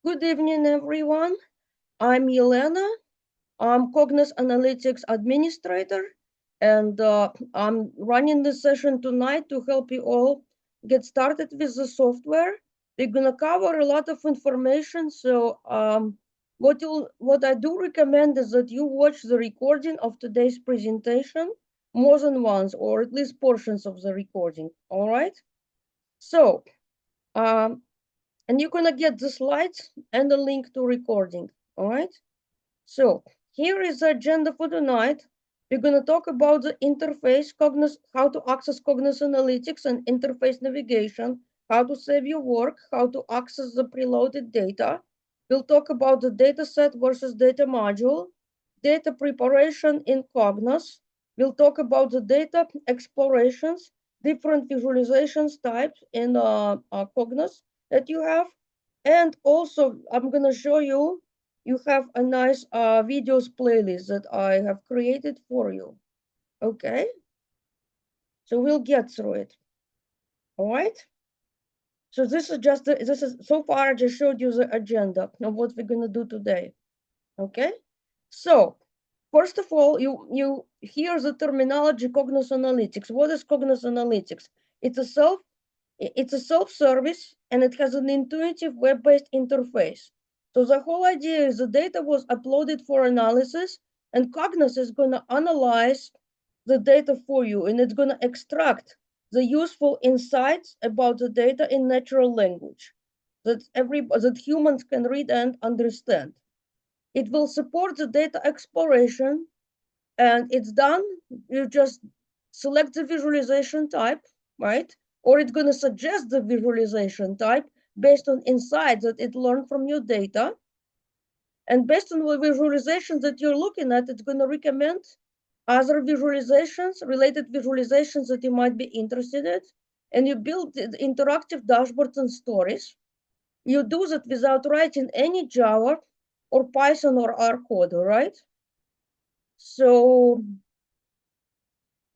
Good evening, everyone. I'm Yelena. I'm Cognons Analytics Administrator, and I'm running the session tonight to help you all get started with the software. We're gonna cover a lot of information, so what I do recommend is that you watch the recording of today's presentation more than once, or at least portions of the recording. All right. So. Um, and you're gonna get the slides and the link to recording. All right. So here is the agenda for tonight. We're gonna talk about the interface, Cognos, how to access Cognos Analytics and interface navigation, how to save your work, how to access the preloaded data. We'll talk about the data set versus data module, data preparation in Cognos. We'll talk about the data explorations, different visualizations types in Cognos that you have. And also, I'm going to show you, you have a nice videos playlist that I have created for you. Okay? So we'll get through it. All right? So this is so far I just showed you the agenda of what we're going to do today. Okay? So, first of all, you hear the terminology Cognos Analytics. What is Cognos Analytics? It's a self-service and it has an intuitive web-based interface. So the whole idea is the data was uploaded for analysis and Cognos is going to analyze the data for you and it's going to extract the useful insights about the data in natural language that humans can read and understand. It will support the data exploration and it's done. You just select the visualization type, right? Or it's going to suggest the visualization type based on insights that it learned from your data. And based on the visualizations that you're looking at, it's going to recommend other visualizations, related visualizations that you might be interested in. And you build interactive dashboards and stories. You do that without writing any Java or Python or R code, all right? So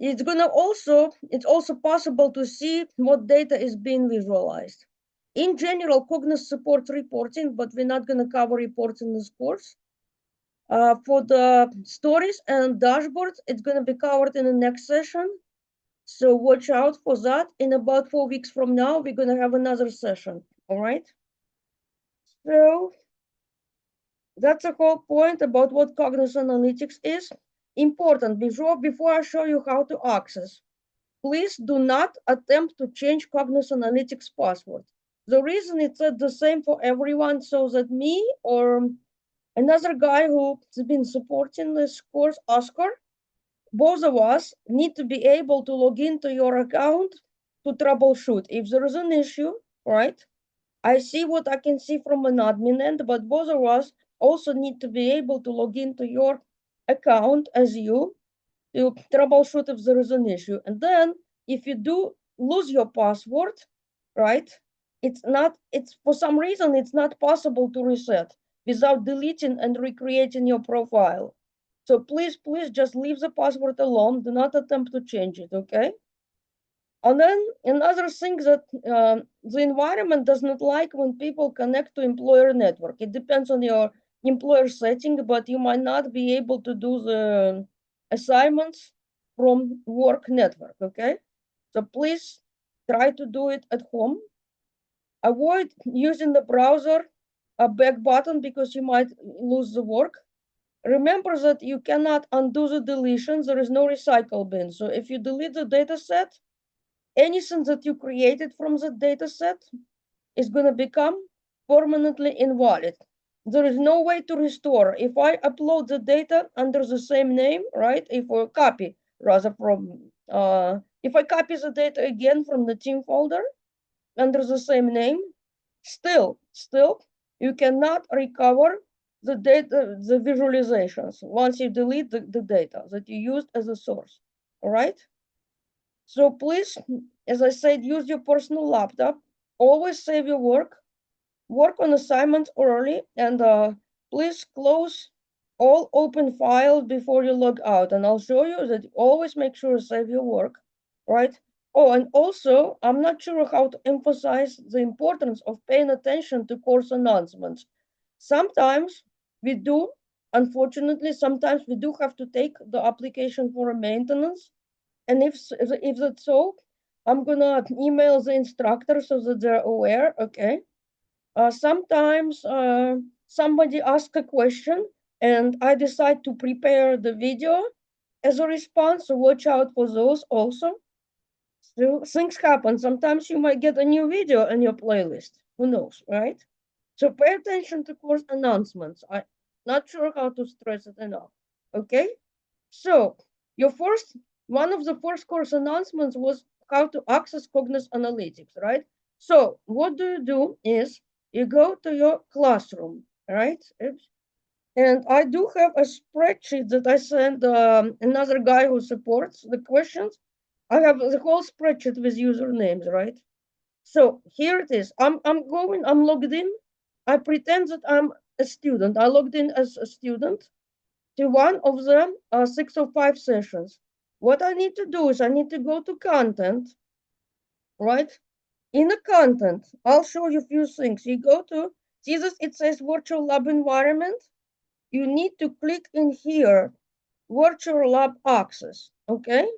it's also possible to see what data is being visualized. In general, Cognos supports reporting, but we're not going to cover reports in this course. For the stories and dashboards, it's going to be covered in the next session. So watch out for that. In about 4 weeks from now, we're going to have another session. All right. So that's the whole point about what Cognos Analytics is. Important. Before I show you how to access, please do not attempt to change Cognons Analytics password. The reason it's the same for everyone, so that me or another guy who's been supporting this course, Oscar, both of us need to be able to log into your account to troubleshoot. If there is an issue, right? I see what I can see from an admin end, but both of us also need to be able to log into your account as you to troubleshoot if there is an issue. And then if you do lose your password, right, it's for some reason, it's not possible to reset without deleting and recreating your profile. So please just leave the password alone. Do not attempt to change it, okay? And then another thing that the environment does not like when people connect to employer network. It depends on your employer setting, but you might not be able to do the assignments from work network, okay? So please try to do it at home. Avoid using the browser a back button because you might lose the work. Remember that you cannot undo the deletion. There is no recycle bin. So if you delete the data set, anything that you created from the data set is going to become permanently invalid. There is no way to restore. If I upload the data under the same name, right? If I copy rather from, if I copy the data again from the team folder under the same name, still, you cannot recover the data, the visualizations once you delete the data that you used as a source, all right? So please, as I said, use your personal laptop. Always save your work. Work on assignments early, and please close all open files before you log out. And I'll show you that always make sure to save your work, right? Oh, and also, I'm not sure how to emphasize the importance of paying attention to course announcements. Sometimes we do, unfortunately, sometimes we do have to take the application for a maintenance. And if that's so, I'm gonna email the instructor so that they're aware, okay? Sometimes somebody asks a question and I decide to prepare the video as a response, so watch out for those also. So things happen. Sometimes you might get a new video in your playlist. Who knows, right? So pay attention to course announcements. I'm not sure how to stress it enough. Okay? So one of the first course announcements was how to access Cognons Analytics, right? So what do is you go to your classroom, right? And I do have a spreadsheet that I sent another guy who supports the questions. I have the whole spreadsheet with usernames, right? So here it is. I'm logged in. I pretend that I'm a student. I logged in as a student to one of the 605 sessions. What I need to do is I need to go to content, right? In the content, I'll show you a few things. You go to, see this, it says virtual lab environment. You need to click in here, virtual lab access, okay?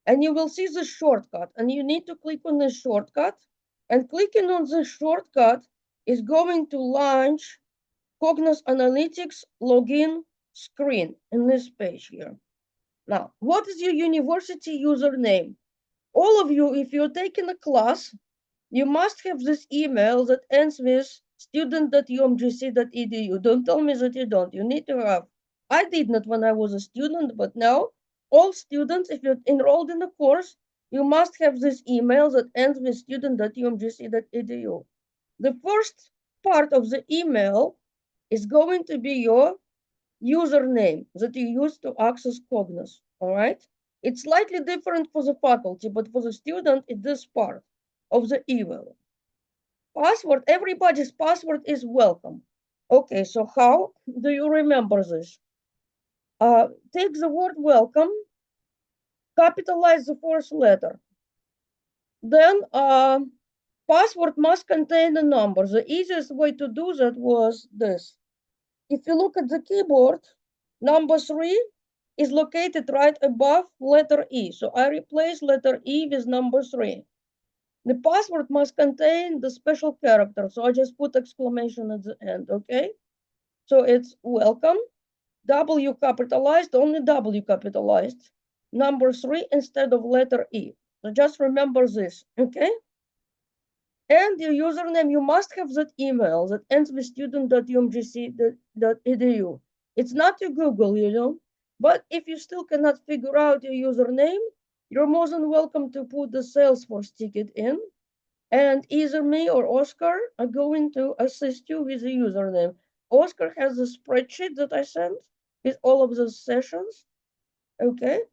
And you will see the shortcut, and you need to click on the shortcut, and clicking on the shortcut is going to launch Cognons Analytics login screen in this page here. Now, what is your university username? All of you, if you're taking a class, you must have this email that ends with student.umgc.edu. Don't tell me that you don't. You need to have. I did not when I was a student, but now all students, if you're enrolled in a course, you must have this email that ends with student.umgc.edu. The first part of the email is going to be your username that you use to access Cognos, all right? It's slightly different for the faculty, but for the student, it's this part of the email. Password, everybody's password is welcome. Okay, so how do you remember this? Take the word welcome, capitalize the first letter. Then password must contain a number. The easiest way to do that was this. If you look at the keyboard, number 3 is located right above letter E. So I replace letter E with number 3. The password must contain the special character. So I just put exclamation at the end, okay? So it's welcome, W capitalized, only W capitalized, number 3 instead of letter E. So just remember this, okay? And your username, you must have that email that ends with student.umgc.edu. It's not your Google, you know, but if you still cannot figure out your username, you're more than welcome to put the Salesforce ticket in, and either me or Oscar are going to assist you with the username. Oscar has a spreadsheet that I sent with all of the sessions, okay?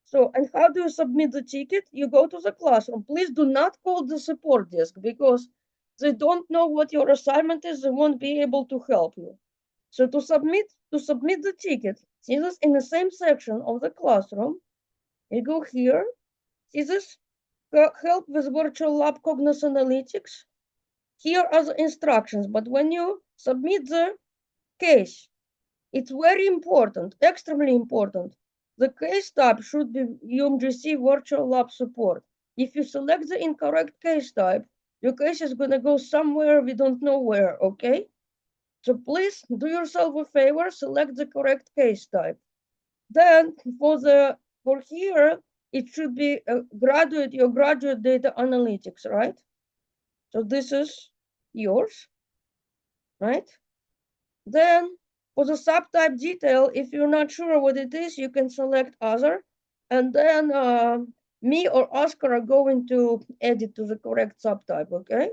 So, and how do you submit the ticket? You go to the classroom. Please do not call the support desk because they don't know what your assignment is. They won't be able to help you. So to submit the ticket, see this in the same section of the classroom. You go here. See this? Help with virtual lab Cognos Analytics. Here are the instructions, but when you submit the case, it's very important, extremely important. The case type should be UMGC Virtual Lab Support. If you select the incorrect case type, your case is going to go somewhere we don't know where, okay? So please do yourself a favor, select the correct case type. Then for here, it should be your graduate data analytics, right? So this is yours, right? Then for the subtype detail, if you're not sure what it is, you can select other. And then me or Oscar are going to edit to the correct subtype, okay?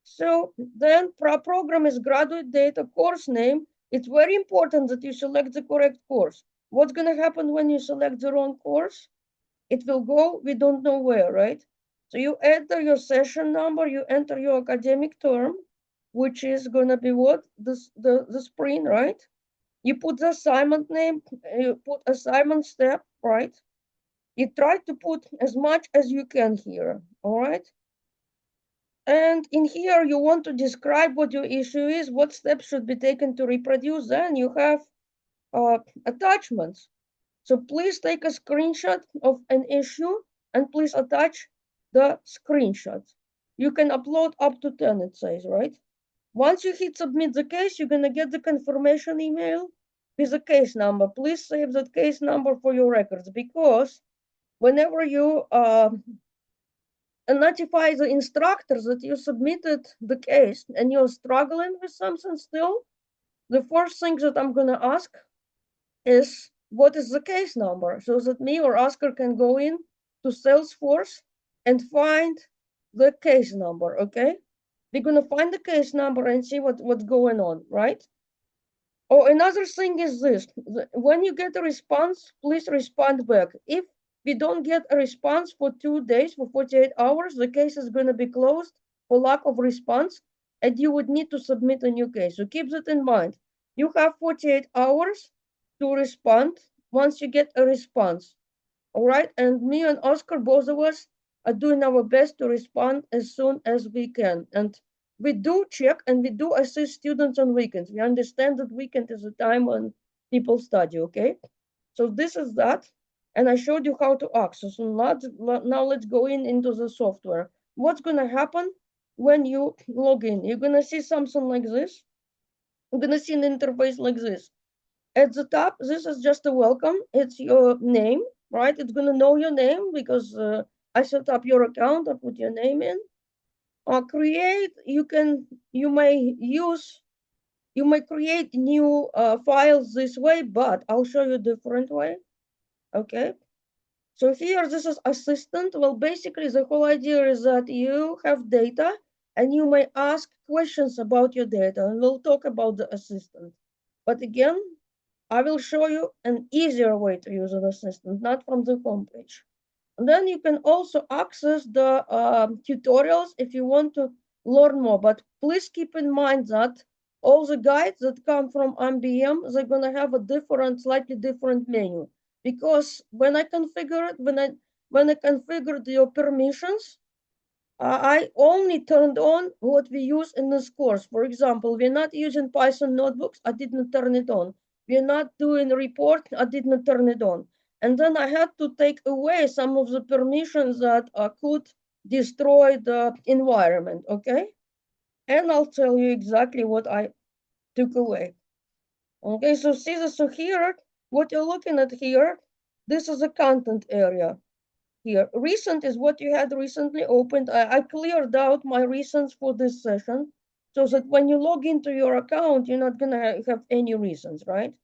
So then program is graduate data course name. It's very important that you select the correct course. What's gonna happen when you select the wrong course? It will go, we don't know where, right? So you enter your session number, you enter your academic term, which is gonna be what? The spring, right? You put the assignment name, you put assignment step, right? You try to put as much as you can here, all right? And in here, you want to describe what your issue is, what steps should be taken to reproduce. Then you have attachments. So please take a screenshot of an issue and please attach the screenshot. You can upload up to 10, it says, right? Once you hit submit the case, you're gonna get the confirmation email with a case number. Please save that case number for your records, because whenever you notify the instructors that you submitted the case and you're struggling with something still, the first thing that I'm gonna ask is what is the case number, so that me or Oscar can go in to Salesforce and find the case number, okay? We're gonna find the case number and see what's going on, right? Oh, another thing is this. When you get a response, please respond back. If we don't get a response for 2 days, for 48 hours, the case is gonna be closed for lack of response, and you would need to submit a new case. So keep that in mind. You have 48 hours to respond once you get a response. All right, and me and Oscar, both of us, are doing our best to respond as soon as we can. And we do check and we do assist students on weekends. We understand that weekend is a time when people study, okay? So this is that, and I showed you how to access. So now let's go into the software. What's gonna happen when you log in? You're gonna see something like this. You're gonna see an interface like this. At the top, this is just a welcome. It's your name, right? It's gonna know your name because I set up your account. I put your name in. Create. You may create new files this way, but I'll show you a different way. Okay. So here, this is assistant. Well, basically, the whole idea is that you have data and you may ask questions about your data, and we'll talk about the assistant. But again, I will show you an easier way to use an assistant, not from the homepage. And then you can also access the tutorials if you want to learn more. But please keep in mind that all the guides that come from MBM, they're going to have a slightly different menu. Because when I configured your permissions, I only turned on what we use in this course. For example, we're not using Python notebooks. I didn't turn it on. We're not doing report. I didn't turn it on. And then I had to take away some of the permissions that could destroy the environment, okay? And I'll tell you exactly what I took away. Okay, so see this, so here, what you're looking at here, this is a content area. Here, recent is what you had recently opened. I cleared out my reasons for this session so that when you log into your account, you're not gonna have any reasons, right?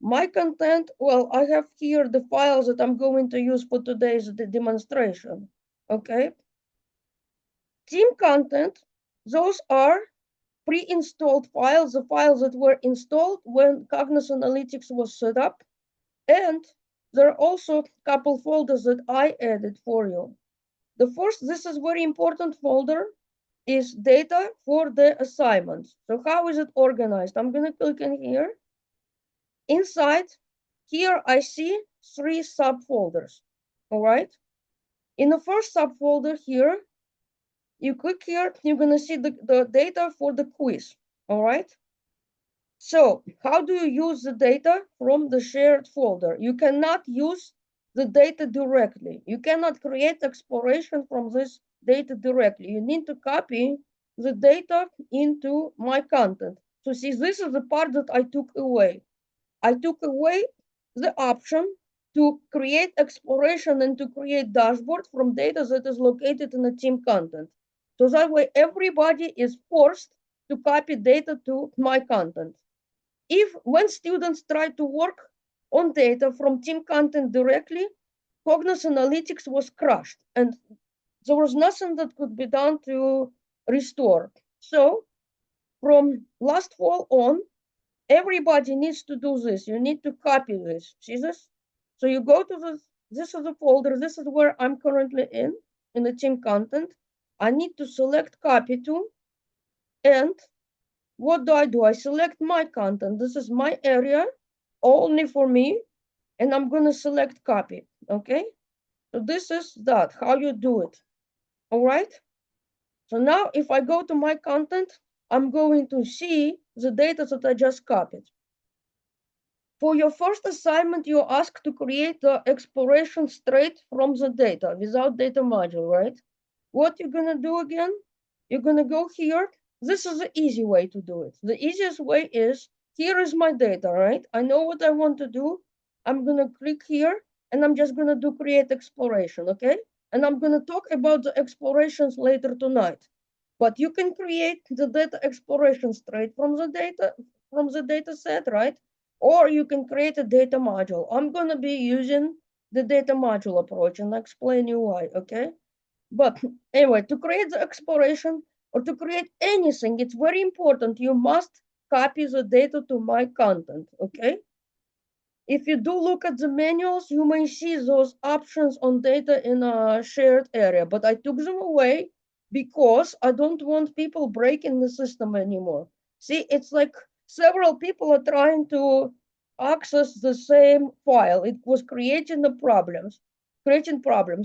My content, well, I have here the files that I'm going to use for today's demonstration, okay? Team content, those are pre-installed files, the files that were installed when Cognons Analytics was set up. And there are also a couple folders that I added for you. The first, this is very important folder, is data for the assignments. So how is it organized? I'm gonna click in here. Inside here, I see 3 subfolders, all right? In the first subfolder here, you click here, you're gonna see the data for the quiz, all right? So how do you use the data from the shared folder? You cannot use the data directly. You cannot create exploration from this data directly. You need to copy the data into my content. So see, this is the part that I took away. I took away the option to create exploration and to create dashboard from data that is located in the team content. So that way everybody is forced to copy data to my content. When students try to work on data from team content directly, Cognons Analytics was crushed and there was nothing that could be done to restore. So from last fall on, everybody needs to do this. You need to copy this. See this? So you go to this is the folder. This is where I'm currently in the team content. I need to select copy to, and what do? I select my content. This is my area, only for me, and I'm gonna select copy, okay? So this is how you do it, all right? So now if I go to my content, I'm going to see the data that I just copied. For your first assignment, you're asked to create the exploration straight from the data without data module, right? What you're gonna do again? You're gonna go here. This is the easy way to do it. The easiest way is, here is my data, right? I know what I want to do. I'm gonna click here and I'm just gonna do create exploration, okay? And I'm gonna talk about the explorations later tonight. But you can create the data exploration straight from the data set, right? Or you can create a data module. I'm gonna be using the data module approach and I'll explain you why, okay? But anyway, to create the exploration or to create anything, it's very important. You must copy the data to my content, okay? If you do look at the manuals, you may see those options on data in a shared area, but I took them away because I don't want people breaking the system anymore. See, it's like several people are trying to access the same file. It was creating problems.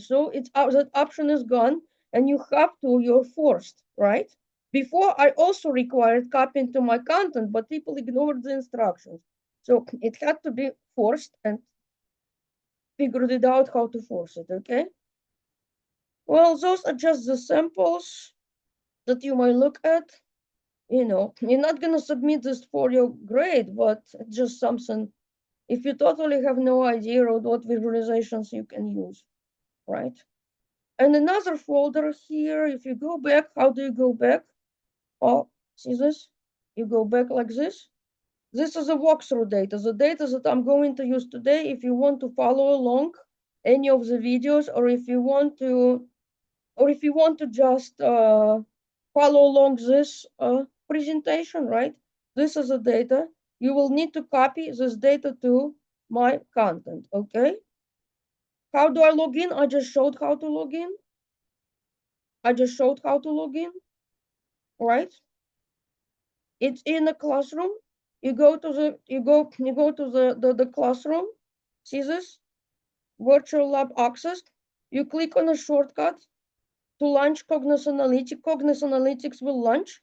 So it's that option is gone, and you're forced, right? Before I also required copying to my content, but people ignored the instructions. So it had to be forced and figured it out how to force it, okay? Well, those are just the samples that you might look at. You know, you're not gonna submit this for your grade, but it's just something, if you totally have no idea of what visualizations you can use, right? And another folder here, if you go back, how do you go back? Oh, see this? You go back like this. This is a walkthrough data, the data that I'm going to use today. If you want to follow along any of the videos, or if you want to just follow along this presentation, right? This is the data. You will need to copy this data to my content, okay? How do I log in? I just showed how to log in. Right? It's in the classroom. You go to the classroom. See this? Virtual lab access. You click on a shortcut to launch Cognons Analytics. Cognons Analytics will launch.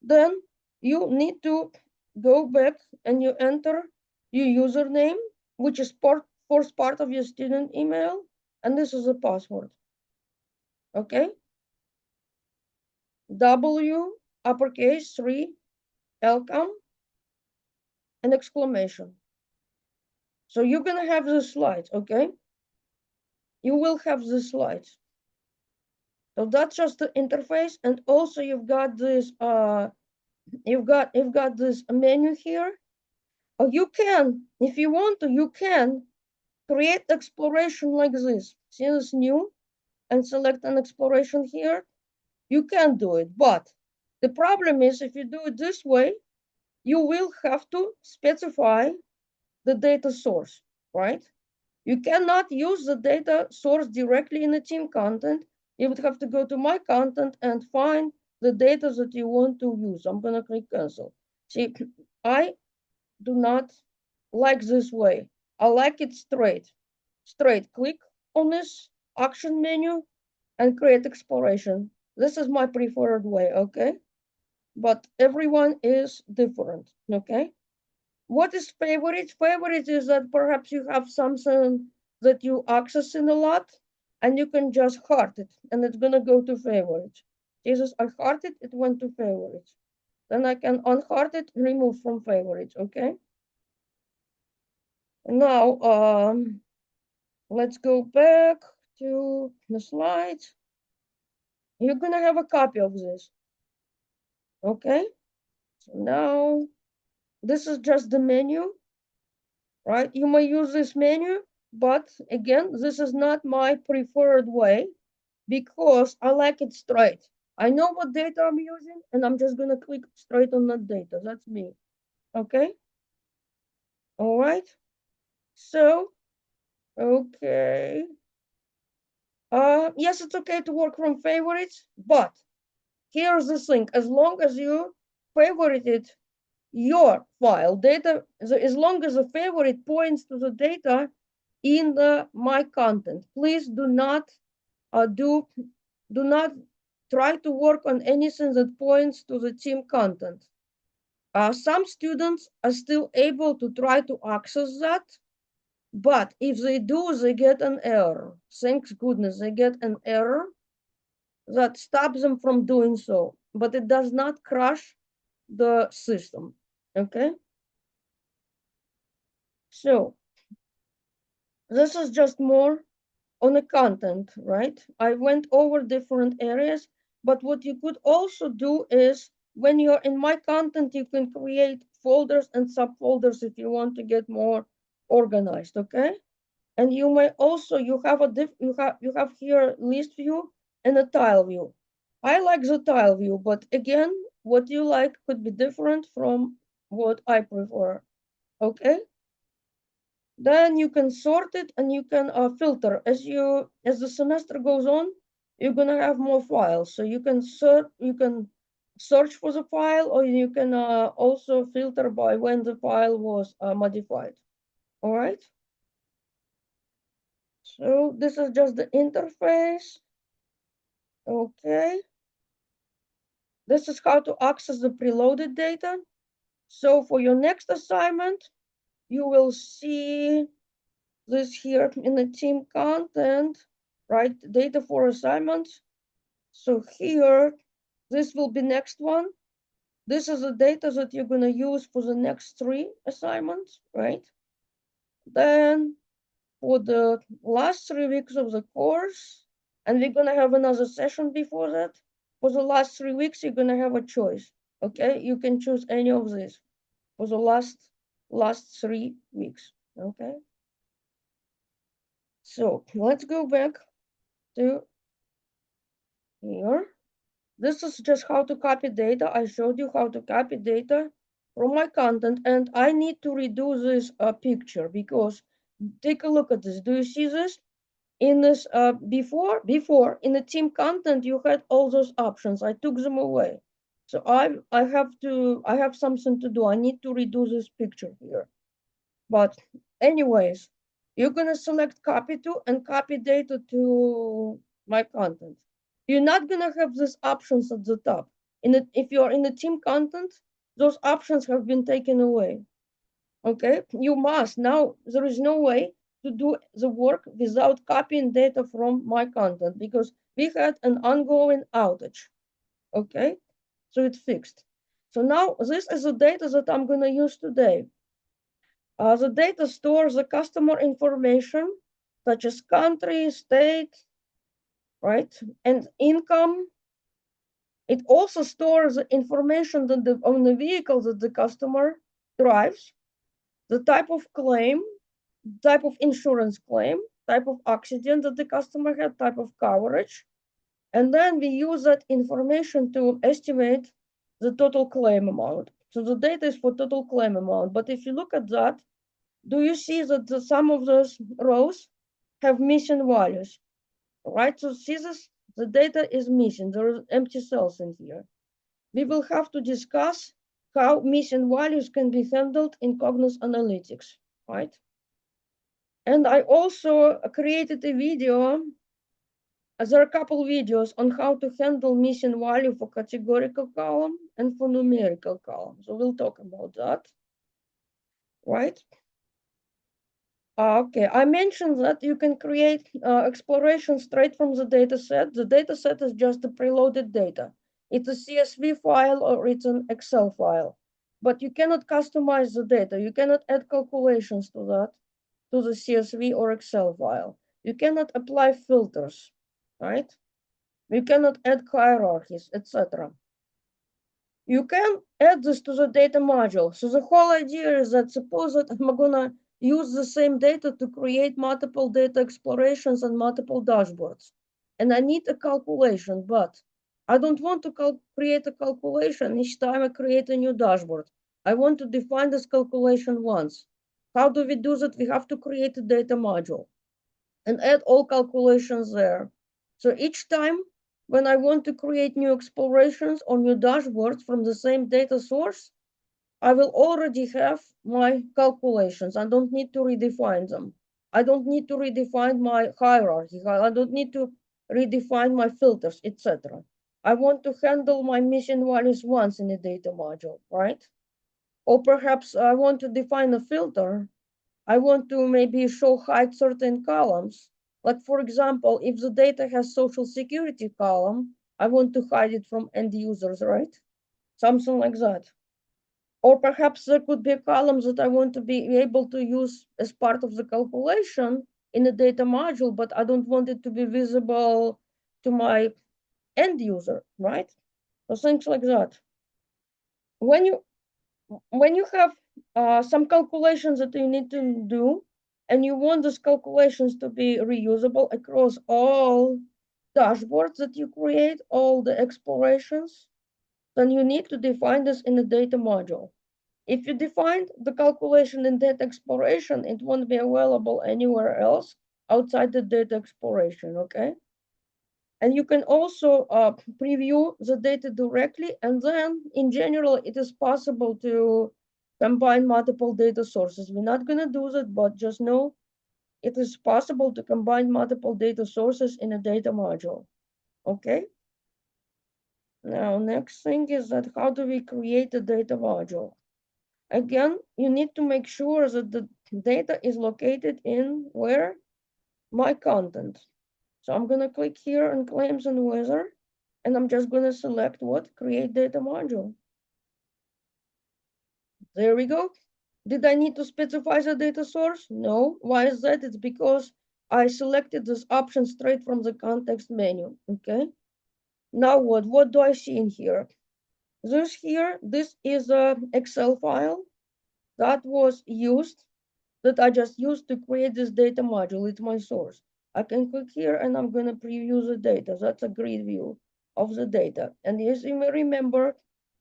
Then you need to go back and you enter your username, which is first part of your student email, and this is a password. Okay? W uppercase 3 welcome and exclamation. So you're gonna have the slides, okay? You will have the slides. So that's just the interface, and also you've got this this menu here. You can, if you want to, you can create exploration like this. See this new and select an exploration here. You can do it, but the problem is if you do it this way, you will have to specify the data source, right? You cannot use the data source directly in the team content. You would have to go to my content and find the data that you want to use. I'm gonna click cancel. See, I do not like this way. I like it straight. Straight click on this action menu and create exploration. This is my preferred way, okay? But everyone is different, okay? What is favorite? Favorite is that perhaps you have something that you accessing a lot and you can just heart it and it's gonna go to favorites. Jesus, I heart it, it went to favorites. Then I can unheart it, remove from favorites, okay? Now, let's go back to the slides. You're gonna have a copy of this, okay? So now, this is just the menu, right? You may use this menu, but again, this is not my preferred way because I like it straight. I know what data I'm using and I'm just gonna click straight on that data. That's me, okay? All right, so, okay. Yes, it's okay to work from favorites, but here's the thing, as long as you favorited your file data, as long as the favorite points to the data in the my content, please do not try to work on anything that points to the team content. Some students are still able to try to access that, but if they do, they get an error. Thank goodness they get an error that stops them from doing so, but it does not crash the system, okay? So this is just more on the content, right? I went over different areas, but what you could also do is when you're in my content, you can create folders and subfolders if you want to get more organized, okay? And you may also, you have here list view and a tile view. I like the tile view, but again, what you like could be different from what I prefer, okay? Then you can sort it and you can filter. As the semester goes on, you're gonna have more files. So you can search for the file, or you can also filter by when the file was modified. All right. So this is just the interface. Okay. This is how to access the preloaded data. So for your next assignment, you will see this here in the team content, right? Data for assignments. So here, this will be next one. This is the data that you're gonna use for the next 3 assignments, right? Then for the last 3 weeks of the course, and we're gonna have another session before that. For the last 3 weeks, you're gonna have a choice, okay? You can choose any of these for the last 3 weeks, okay? So let's go back to here. This is just how to copy data. I showed you how to copy data from my content, and I need to redo this picture because take a look at this. Do you see this? In this before in the team content, you had all those options. I took them away. So I have something to do. I need to redo this picture here. But anyways, you're gonna select copy to and copy data to my content. You're not gonna have these options at the top. If you're in the team content, those options have been taken away. Okay, you must now. There is no way to do the work without copying data from my content because we had an ongoing outage. Okay, so it's fixed. So now this is the data that I'm gonna use today. The data stores the customer information, such as country, state, right, and income. It also stores the information on the vehicle that the customer drives, the type of claim, type of insurance claim, type of accident that the customer had, type of coverage. And then we use that information to estimate the total claim amount. So the data is for total claim amount. But if you look at that, do you see that some of those rows have missing values, right? So see this, the data is missing. There are empty cells in here. We will have to discuss how missing values can be handled in Cognons Analytics, right? And I also created a video. There are a couple videos on how to handle missing value for categorical column and for numerical column. So we'll talk about that, right? Okay, I mentioned that you can create exploration straight from the data set. The data set is just the preloaded data. It's a CSV file or it's an Excel file, but you cannot customize the data. You cannot add calculations to that, to the CSV or Excel file. You cannot apply filters, right? You cannot add hierarchies, etc. You can add this to the data module. So the whole idea is that suppose that I'm gonna use the same data to create multiple data explorations and multiple dashboards. And I need a calculation, but I don't want to create a calculation each time I create a new dashboard. I want to define this calculation once. How do we do that? We have to create a data module and add all calculations there. So each time when I want to create new explorations or new dashboards from the same data source, I will already have my calculations. I don't need to redefine them. I don't need to redefine my hierarchy. I don't need to redefine my filters, etc. I want to handle my missing values once in a data module, right? Or perhaps I want to define a filter. I want to maybe hide certain columns. Like for example, if the data has social security column, I want to hide it from end users, right? Something like that. Or perhaps there could be columns that I want to be able to use as part of the calculation in the data module, but I don't want it to be visible to my end user, right? So things like that. When you have some calculations that you need to do, and you want those calculations to be reusable across all dashboards that you create, all the explorations, then you need to define this in the data module. If you define the calculation in data exploration, it won't be available anywhere else outside the data exploration, okay? And you can also preview the data directly. And then in general, it is possible to combine multiple data sources. We're not going to do that, but just know it is possible to combine multiple data sources in a data module. Okay. Now, next thing is that how do we create a data module? Again, you need to make sure that the data is located in where? My content. So I'm going to click here on claims and weather, and I'm just going to select what? Create data module. There we go. Did I need to specify the data source? No. Why is that? It's because I selected this option straight from the context menu. Okay. Now what? What do I see in here? This is a Excel file that was used, that I just used to create this data module. It's my source. I can click here and I'm going to preview the data. That's a grid view of the data. And as you may remember,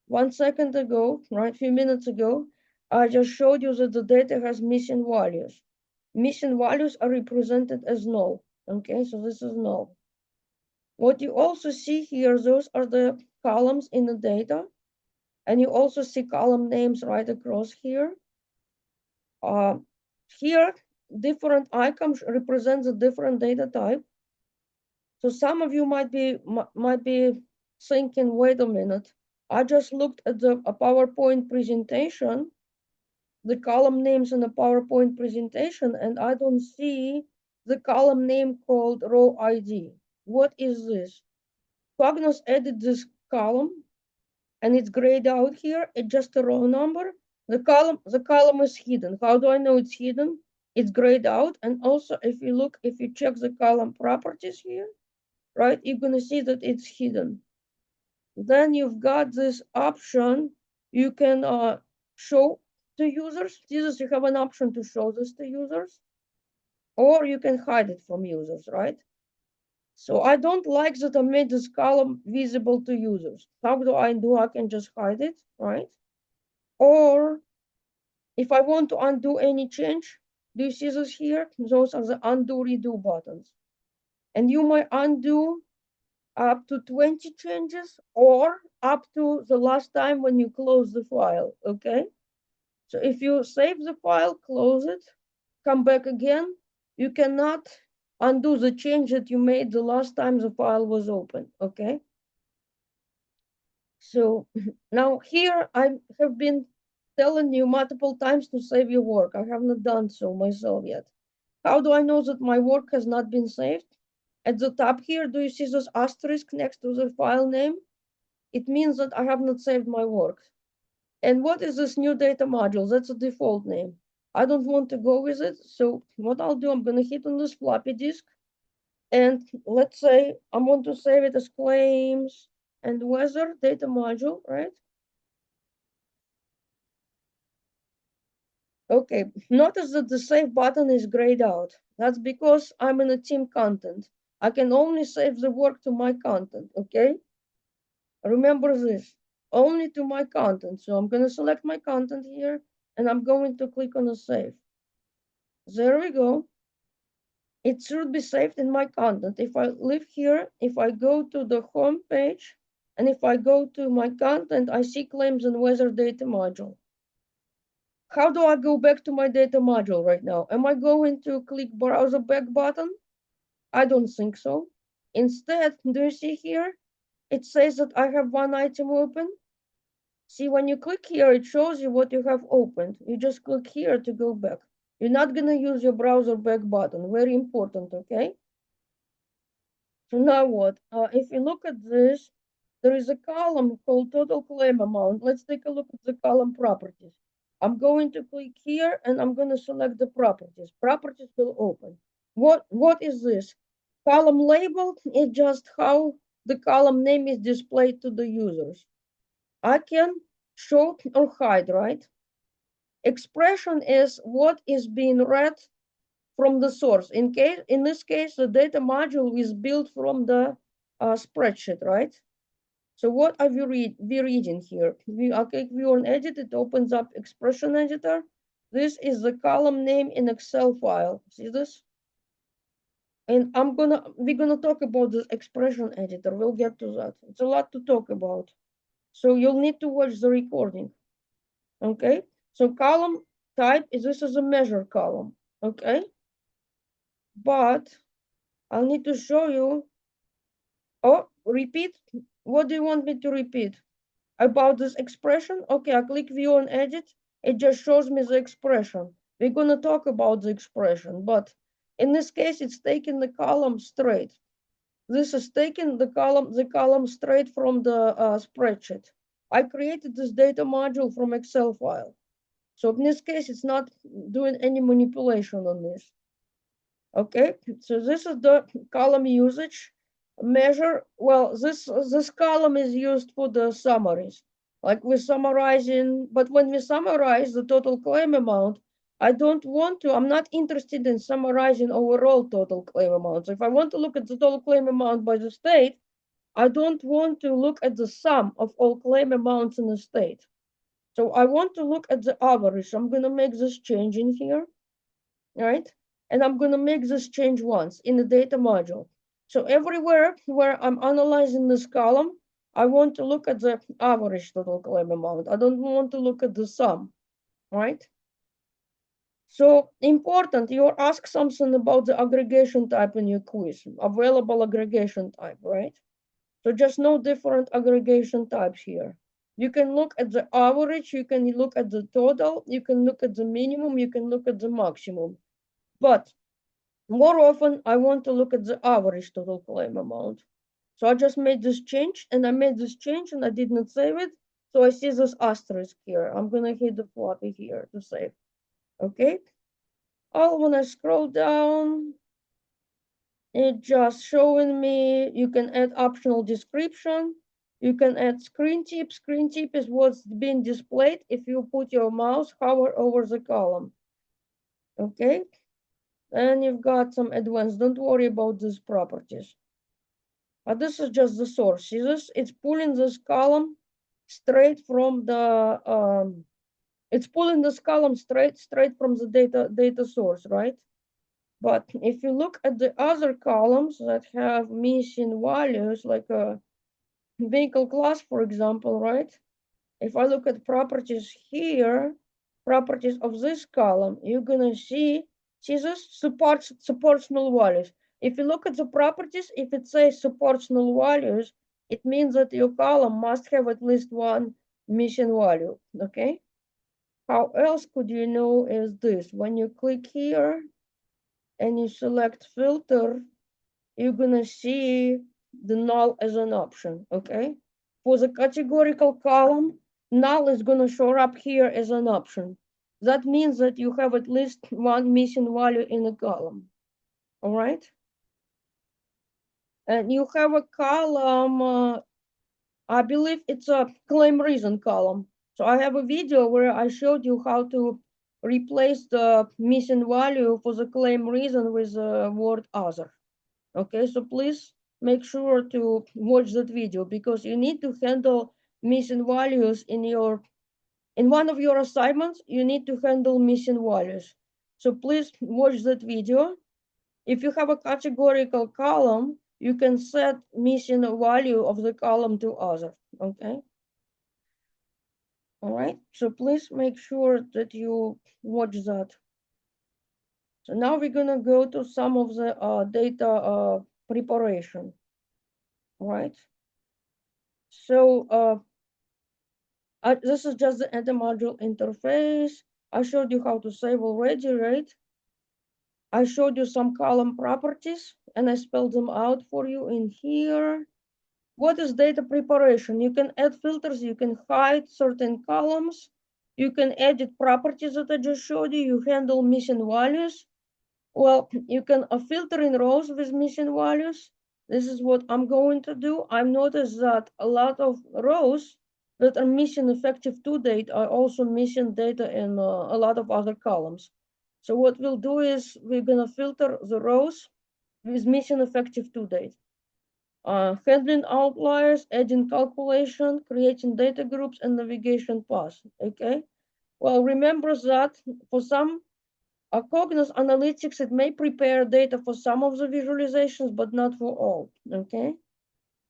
1 second ago, right, a few minutes ago, I just showed you that the data has missing values. Missing values are represented as null. Okay, so this is null. What you also see here, those are the columns in the data. And you also see column names right across here. Here, different icons represent a different data type. So some of you might be thinking, wait a minute, I just looked at a PowerPoint presentation, the column names in the PowerPoint presentation, and I don't see the column name called row ID. What is this? Cognons added this column, and it's grayed out here. It's just a row number. The column is hidden. How do I know it's hidden? It's grayed out. And also, if you check the column properties here, right, you're gonna see that it's hidden. Then you've got this option. You can show to users. You have an option to show this to users, or you can hide it from users, right? So I don't like that I made this column visible to users. How do? I can just hide it, right? Or if I want to undo any change, do you see this here? Those are the undo redo buttons. And you might undo up to 20 changes or up to the last time when you close the file, okay? So if you save the file, close it, come back again, you cannot undo the change that you made the last time the file was open, okay? So now here I have been telling you multiple times to save your work. I have not done so myself yet. How do I know that my work has not been saved? At the top here, do you see this asterisk next to the file name? It means that I have not saved my work. And what is this new data module? That's a default name. I don't want to go with it. So what I'll do, I'm going to hit on this floppy disk. And let's say I want to save it as claims and weather data module, right? Okay, notice that the save button is grayed out. That's because I'm in a team content. I can only save the work to my content, okay? Remember this, only to my content. So I'm gonna select my content here and I'm going to click on the save. There we go. It should be saved in my content. If I leave here, if I go to the home page, and if I go to my content, I see claims and weather data module. How do I go back to my data module right now? Am I going to click browser back button? I don't think so. Instead, do you see here? it says that I have one item open. See, when you click here, it shows you what you have opened. You just click here to go back. You're not going to use your browser back button. Very important, okay? So now what? If you look at this, there is a column called total claim amount. Let's take a look at the column properties. I'm going to click here and I'm going to select the properties. Properties will open. What is this? Column label is just how the column name is displayed to the users. I can show or hide, right? Expression is what is being read from the source. In this case, the data module is built from the spreadsheet, right? So what are we reading here? I click view and edit, it opens up expression editor. This is the column name in Excel file. See this? And we're gonna talk about this expression editor. We'll get to that. It's a lot to talk about. So you'll need to watch the recording. Okay? So column type this is a measure column. Okay? But I'll need to show you. Oh, repeat. What do you want me to repeat? About this expression? Okay, I click view and edit. It just shows me the expression. We're gonna talk about the expression, but in this case, it's taking the column straight. This is taking the column straight from the spreadsheet. I created this data module from Excel file. So in this case, it's not doing any manipulation on this. Okay, so this is the column usage measure. Well, this column is used for the summaries. Like we're summarizing, but when we summarize the total claim amount, I'm not interested in summarizing overall total claim amount. So if I want to look at the total claim amount by the state, I don't want to look at the sum of all claim amounts in the state. So I want to look at the average. I'm going to make this change in here, right? And I'm going to make this change once in the data module. So everywhere where I'm analyzing this column, I want to look at the average total claim amount. I don't want to look at the sum, right? So important, you ask something about the aggregation type in your quiz, available aggregation type, right? So just no different aggregation types here. You can look at the average, you can look at the total, you can look at the minimum, you can look at the maximum. But more often, I want to look at the average total claim amount. So I just made this change and I made this change and I did not save it. So I see this asterisk here. I'm going to hit the floppy here to save. Okay. Oh, when I scroll down, it just showing me you can add optional description. You can add screen tip. Screen tip is what's being displayed if you put your mouse hover over the column. Okay. And you've got some advanced. Don't worry about these properties. This is just the source. See this? It's pulling this column straight from the it's pulling this column straight from the data source, right? But if you look at the other columns that have missing values, like a vehicle class, for example, right? If I look at properties here, properties of this column, you're gonna see this supports null values. If you look at the properties, if it says supports null values, it means that your column must have at least one missing value, okay? How else could you know is this? When you click here and you select filter, you're gonna see the null as an option, okay? For the categorical column, null is gonna show up here as an option. That means that you have at least one missing value in a column, all right? And you have a column, I believe it's a claim reason column. So I have a video where I showed you how to replace the missing value for the claim reason with the word other. Okay, so please make sure to watch that video because you need to handle missing values in one of your assignments. You need to handle missing values. So please watch that video. If you have a categorical column, you can set missing value of the column to other. Okay. All right. So please make sure that you watch that. So now we're gonna go to some of the data preparation. Right. So this is just the end module interface. I showed you how to save already, right? I showed you some column properties and I spelled them out for you in here. What is data preparation? You can add filters, you can hide certain columns, you can edit properties that I just showed you, you handle missing values. Well, you can filter in rows with missing values. This is what I'm going to do. I've noticed that a lot of rows that are missing effective to date are also missing data in a lot of other columns. So what we'll do is we're gonna filter the rows with missing effective to date. Handling outliers, adding calculation, creating data groups, and navigation paths, okay? Well, remember that for some Cognons analytics, it may prepare data for some of the visualizations, but not for all, okay?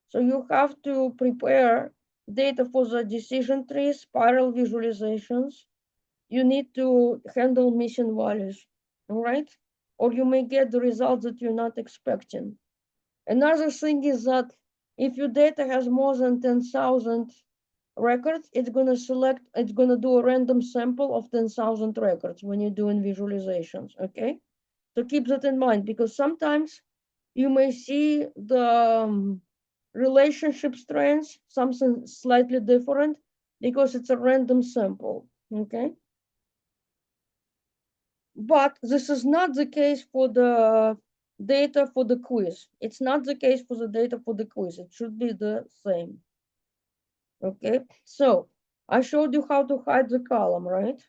So you have to prepare data for the decision trees, spiral visualizations. You need to handle missing values, all right? Or you may get the results that you're not expecting. Another thing is that if your data has more than 10,000 records, it's gonna do a random sample of 10,000 records when you're doing visualizations, okay? So keep that in mind because sometimes you may see the relationship strands, something slightly different because it's a random sample, okay? But this is not the case for the data for the quiz. It's not the case for the data for the quiz. It should be the same. Okay, so I showed you how to hide the column, right?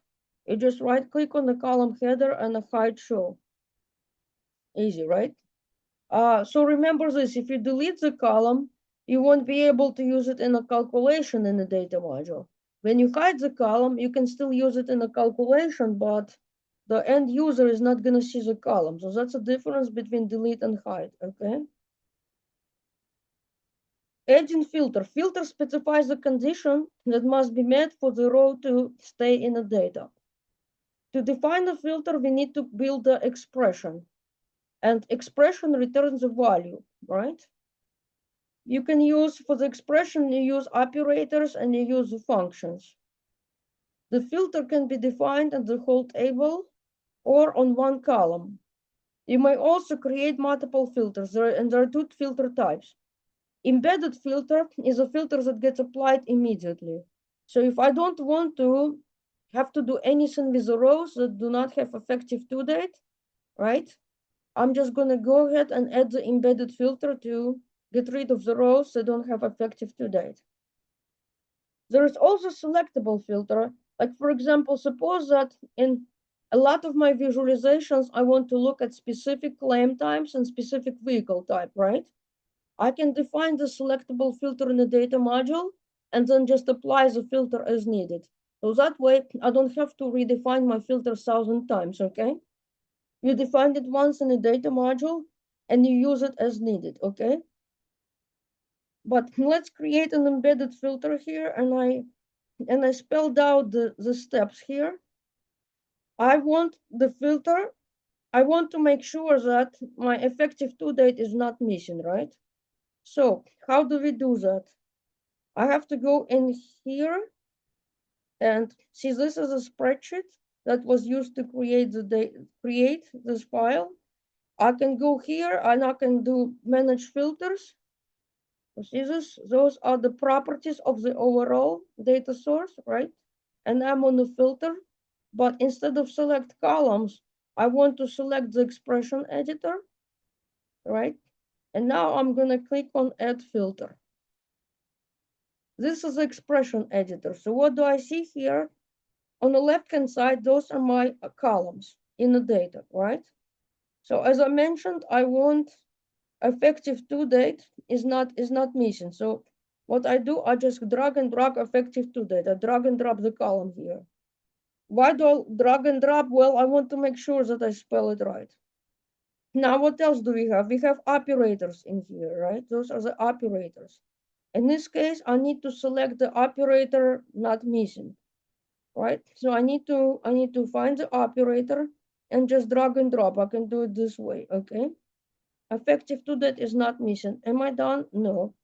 You just right click on the column header and hide show. Easy, right? So remember this, if you delete the column, you won't be able to use it in a calculation in the data module. When you hide the column, you can still use it in a calculation, but the end user is not gonna see the column. So that's the difference between delete and hide, okay? Adding filter. Filter specifies the condition that must be met for the row to stay in the data. To define the filter, we need to build the expression. And expression returns a value, right? You can use, for the expression, you use operators and you use the functions. The filter can be defined in the whole table or on one column. You may also create multiple filters, and there are two filter types. Embedded filter is a filter that gets applied immediately. So if I don't want to have to do anything with the rows that do not have effective to date, right? I'm just gonna go ahead and add the embedded filter to get rid of the rows that don't have effective to date. There is also selectable filter. Like for example, suppose that in a lot of my visualizations, I want to look at specific claim types and specific vehicle type, right? I can define the selectable filter in the data module and then just apply the filter as needed. So that way I don't have to redefine my filter 1,000 times, okay? You defined it once in the data module and you use it as needed, okay? But let's create an embedded filter here and I spelled out the steps here. I want the filter, I want to make sure that my effective to date is not missing, right? So how do we do that? I have to go in here and see this is a spreadsheet that was used to create this file. I can go here and I can do manage filters. See this? Those are the properties of the overall data source, right? And I'm on the filter, but instead of select columns, I want to select the expression editor, right? And now I'm gonna click on add filter. This is the expression editor. So what do I see here? On the left-hand side, those are my columns in the data, right? So as I mentioned, I want effective to date is not missing. So what I do, I just drag and drop effective to date. I drag and drop the column here. Why do I drag and drop? Well, I want to make sure that I spell it right. Now, what else do we have? We have operators in here, right? Those are the operators. In this case, I need to select the operator not missing, right? So I need to find the operator and just drag and drop. I can do it this way, okay? Effective to that is not missing. Am I done? No.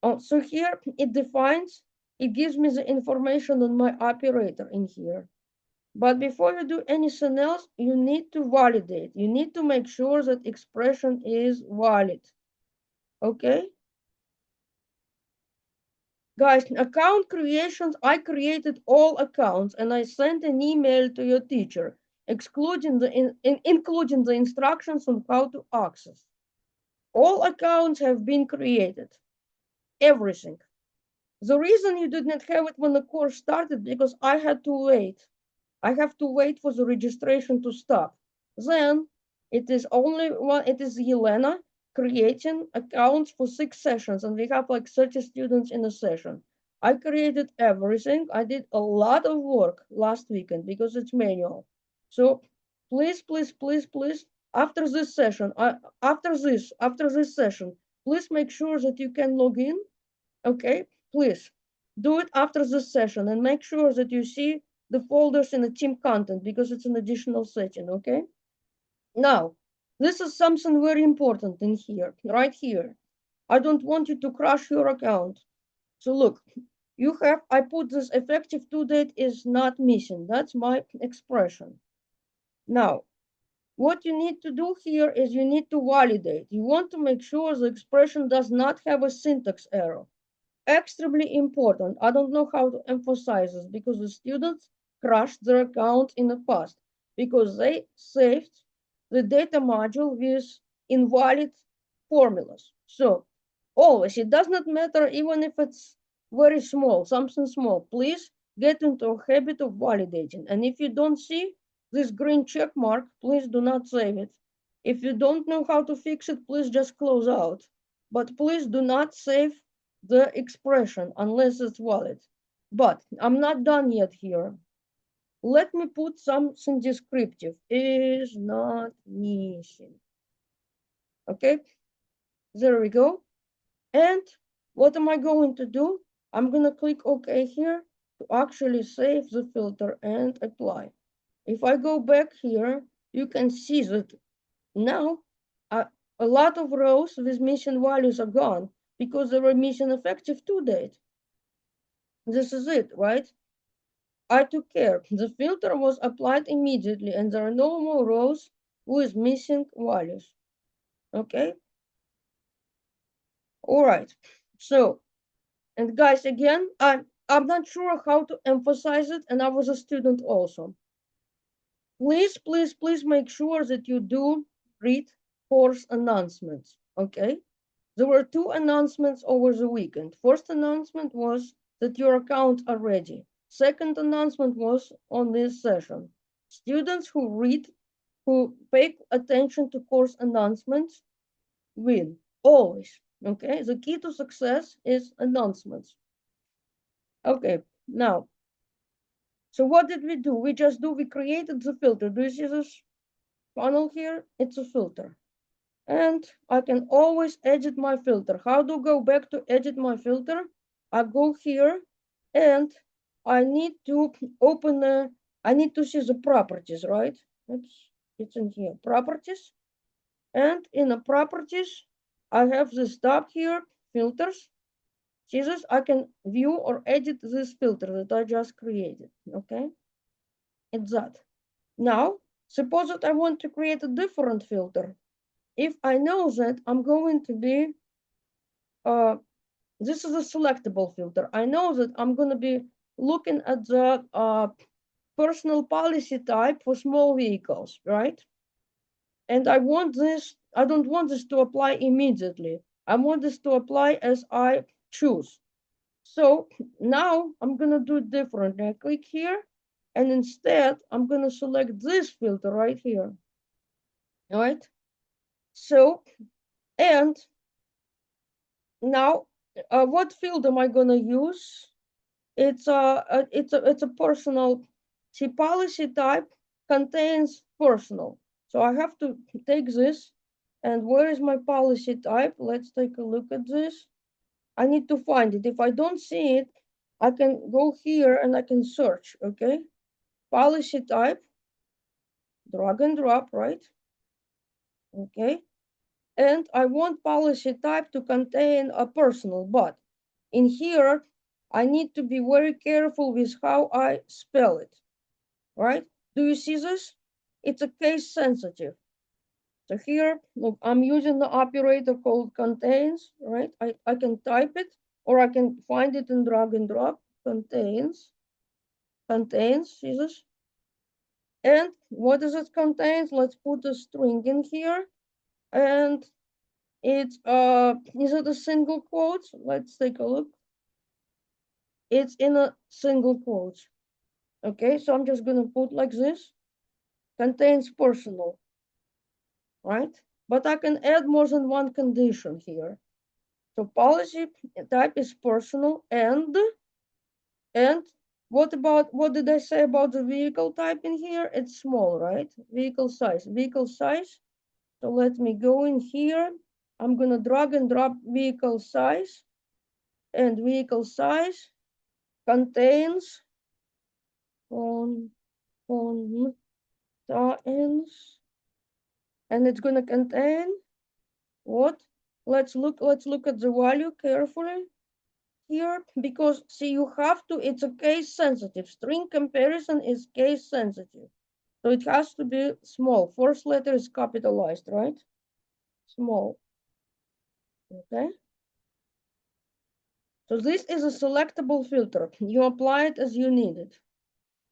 So here it defines, it gives me the information on my operator in here. But before you do anything else, you need to validate. You need to make sure that expression is valid. Okay? Guys, account creations, I created all accounts and I sent an email to your teacher, including the instructions on how to access. All accounts have been created. Everything. The reason you did not have it when the course started, because I had to wait. I have to wait for the registration to stop. Then it is only one, it is Yelena creating accounts for 6 sessions, and we have like 30 students in a session. I created everything. I did a lot of work last weekend because it's manual. So please, please, please, please, after this session, after this session, please make sure that you can log in. Okay, please do it after this session and make sure that you see the folders in the team content because it's an additional setting, okay? Now, this is something very important in here, right here. I don't want you to crash your account. So look, I put this effective to date is not missing. That's my expression. Now, what you need to do here is you need to validate. You want to make sure the expression does not have a syntax error. Extremely important. I don't know how to emphasize this because the students crashed their account in the past because they saved the data module with invalid formulas. So always, it does not matter even if it's very small, something small. Please get into a habit of validating. And if you don't see this green check mark, please do not save it. If you don't know how to fix it, please just close out. But please do not save the expression unless it's valid. But I'm not done yet here. Let me put something descriptive. Is not missing. Okay, there we go. And what am I going to do? I'm going to click OK here to actually save the filter and apply. If I go back here, you can see that now a lot of rows with missing values are gone because they were missing effective to date. This is it, right? I took care. The filter was applied immediately and there are no more rows with missing values. Okay? All right. So, and guys, again, I'm not sure how to emphasize it, and I was a student also. Please, please, please make sure that you do read course announcements, okay? There were 2 announcements over the weekend. First announcement was that your accounts are ready. Second announcement was on this session. Students who pay attention to course announcements win, always, okay? The key to success is announcements. Okay, now, so what did we do? We created the filter. Do you see this funnel here? It's a filter. And I can always edit my filter. How do I go back to edit my filter? I go here and I need to I need to see the properties, right? It's in here, properties. And in the properties, I have this tab here, filters. See this? I can view or edit this filter that I just created, okay? It's that. Now, suppose that I want to create a different filter. If I know that I'm going to be, this is a selectable filter. I know that I'm going to be looking at the personal policy type for small vehicles, right? And I don't want this to apply immediately. I want this to apply as I choose. So now I'm going to do it differently. I click here, and instead I'm going to select this filter right here. All right? So, and now what field am I going to use? It's a personal. See, policy type contains personal. So I have to take this, and where is my policy type? Let's take a look at this. I need to find it. If I don't see it, I can go here and I can search, okay? Policy type, drag and drop, right? Okay. And I want policy type to contain a personal, but in here, I need to be very careful with how I spell it, right? Do you see this? It's a case sensitive. So here, look, I'm using the operator called contains, right? I can type it or I can find it and drag and drop. Contains, see this? And what does it contains? Let's put a string in here. And it's, is it a single quote? Let's take a look. It's in a single quote. Okay, so I'm just gonna put like this. Contains personal, right? But I can add more than one condition here. So policy type is personal and what did I say about the vehicle type in here? It's small, right? Vehicle size. So let me go in here. I'm gonna drag and drop vehicle size, and vehicle size contains contains, and it's gonna contain what? Let's look at the value carefully here, because see, you have to, it's a case sensitive. String comparison is case sensitive. So it has to be small. First letter is capitalized, right? Small. Okay. So this is a selectable filter. You apply it as you need it.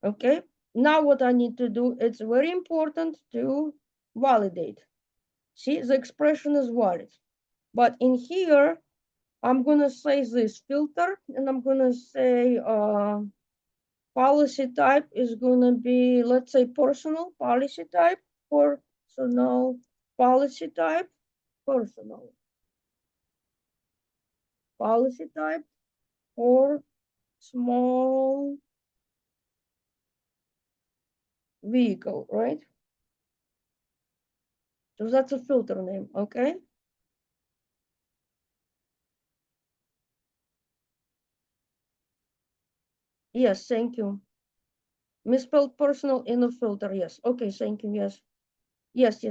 Okay. Now what I need to do, it's very important to validate. See, the expression is valid. But in here, I'm gonna say this filter, and I'm gonna say policy type is gonna be, let's say, personal policy type, personal policy type, personal policy type, or small vehicle, right? So that's a filter name, okay? Yes, thank you. Misspelled personal in a filter, yes. Okay, thank you, yes. Yes.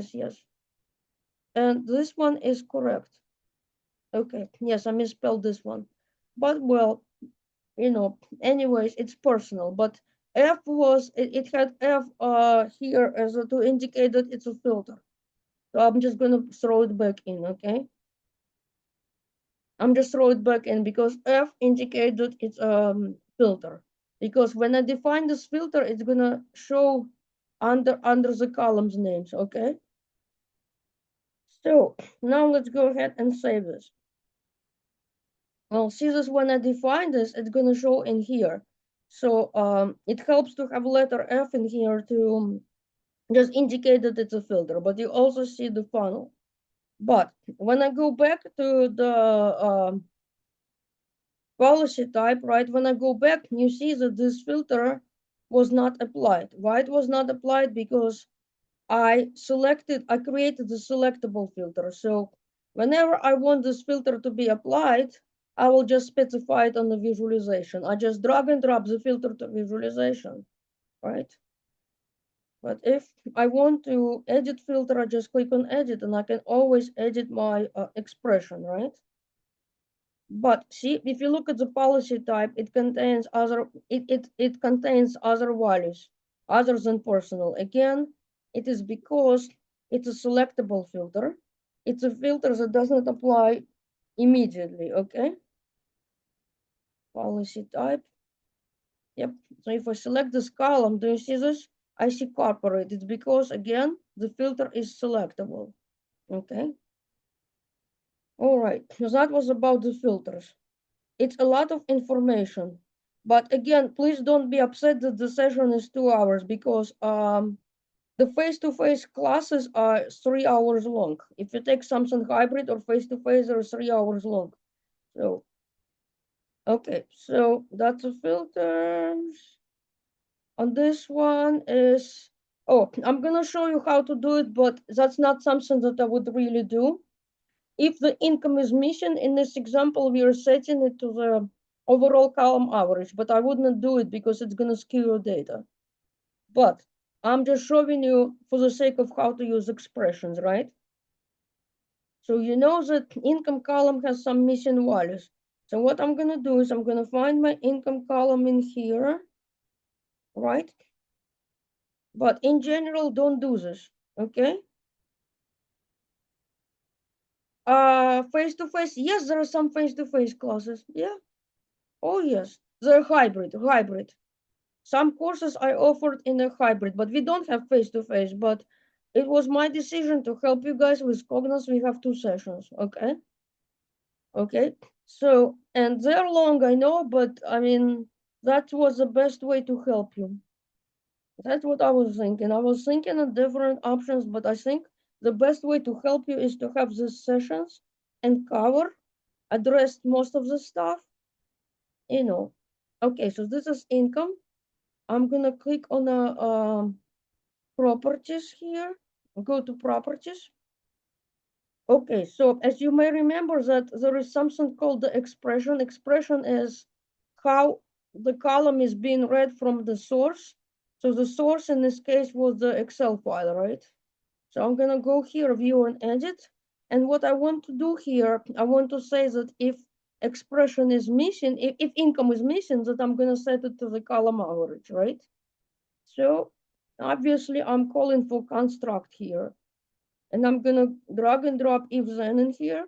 And this one is correct. Okay, yes, I misspelled this one. But well, you know, anyways, it's personal. But F was, it had F here as to indicate that it's a filter. So I'm just gonna throw it back in, okay? I'm just throw it back in because F indicates that it's filter. Because when I define this filter, it's gonna show under the columns names, okay? So now let's go ahead and save this. Well, see this when I define this, it's gonna show in here. So it helps to have letter F in here to just indicate that it's a filter, but you also see the funnel. But when I go back to the policy type, right? When I go back, you see that this filter was not applied. Why it was not applied? Because I created the selectable filter. So whenever I want this filter to be applied, I will just specify it on the visualization. I just drag and drop the filter to visualization, right? But if I want to edit filter, I just click on edit and I can always edit my expression, right? But see, if you look at the policy type, it contains other values other than personal. Again, it is because it's a selectable filter. It's a filter that does not apply immediately, okay? Policy type. Yep. So if I select this column, do you see this? I see corporate. It's because, again, the filter is selectable, okay? All right, so that was about the filters. It's a lot of information. But again, please don't be upset that the session is 2 hours because the face-to-face classes are 3 hours long. If you take something hybrid or face-to-face, they're 3 hours long. So, okay, so that's the filters. On this one is, oh, I'm gonna show you how to do it, but that's not something that I would really do. If the income is missing, in this example, we are setting it to the overall column average, but I would not do it because it's gonna skew your data. But I'm just showing you for the sake of how to use expressions, right? So you know that income column has some missing values. So what I'm gonna do is I'm gonna find my income column in here, right? But in general, don't do this, okay? Face-to-face, yes, there are some face-to-face classes, yeah. Oh yes, they're hybrid. Some courses I offered in a hybrid, but we don't have face-to-face, but it was my decision to help you guys with Cognons. We have 2 sessions, okay? Okay, so, and they're long, I know, but I mean, that was the best way to help you. That's what I was thinking. I was thinking of different options, but I think the best way to help you is to have these sessions and address most of the stuff, you know. Okay, so this is income. I'm gonna click on properties here, go to properties. Okay, so as you may remember that there is something called the expression. Expression is how the column is being read from the source. So the source in this case was the Excel file, right? So I'm gonna go here, view and edit. And what I want to do here, I want to say that if expression is missing, if income is missing, that I'm gonna set it to the column average, right? So obviously I'm calling for construct here. And I'm gonna drag and drop if then in here.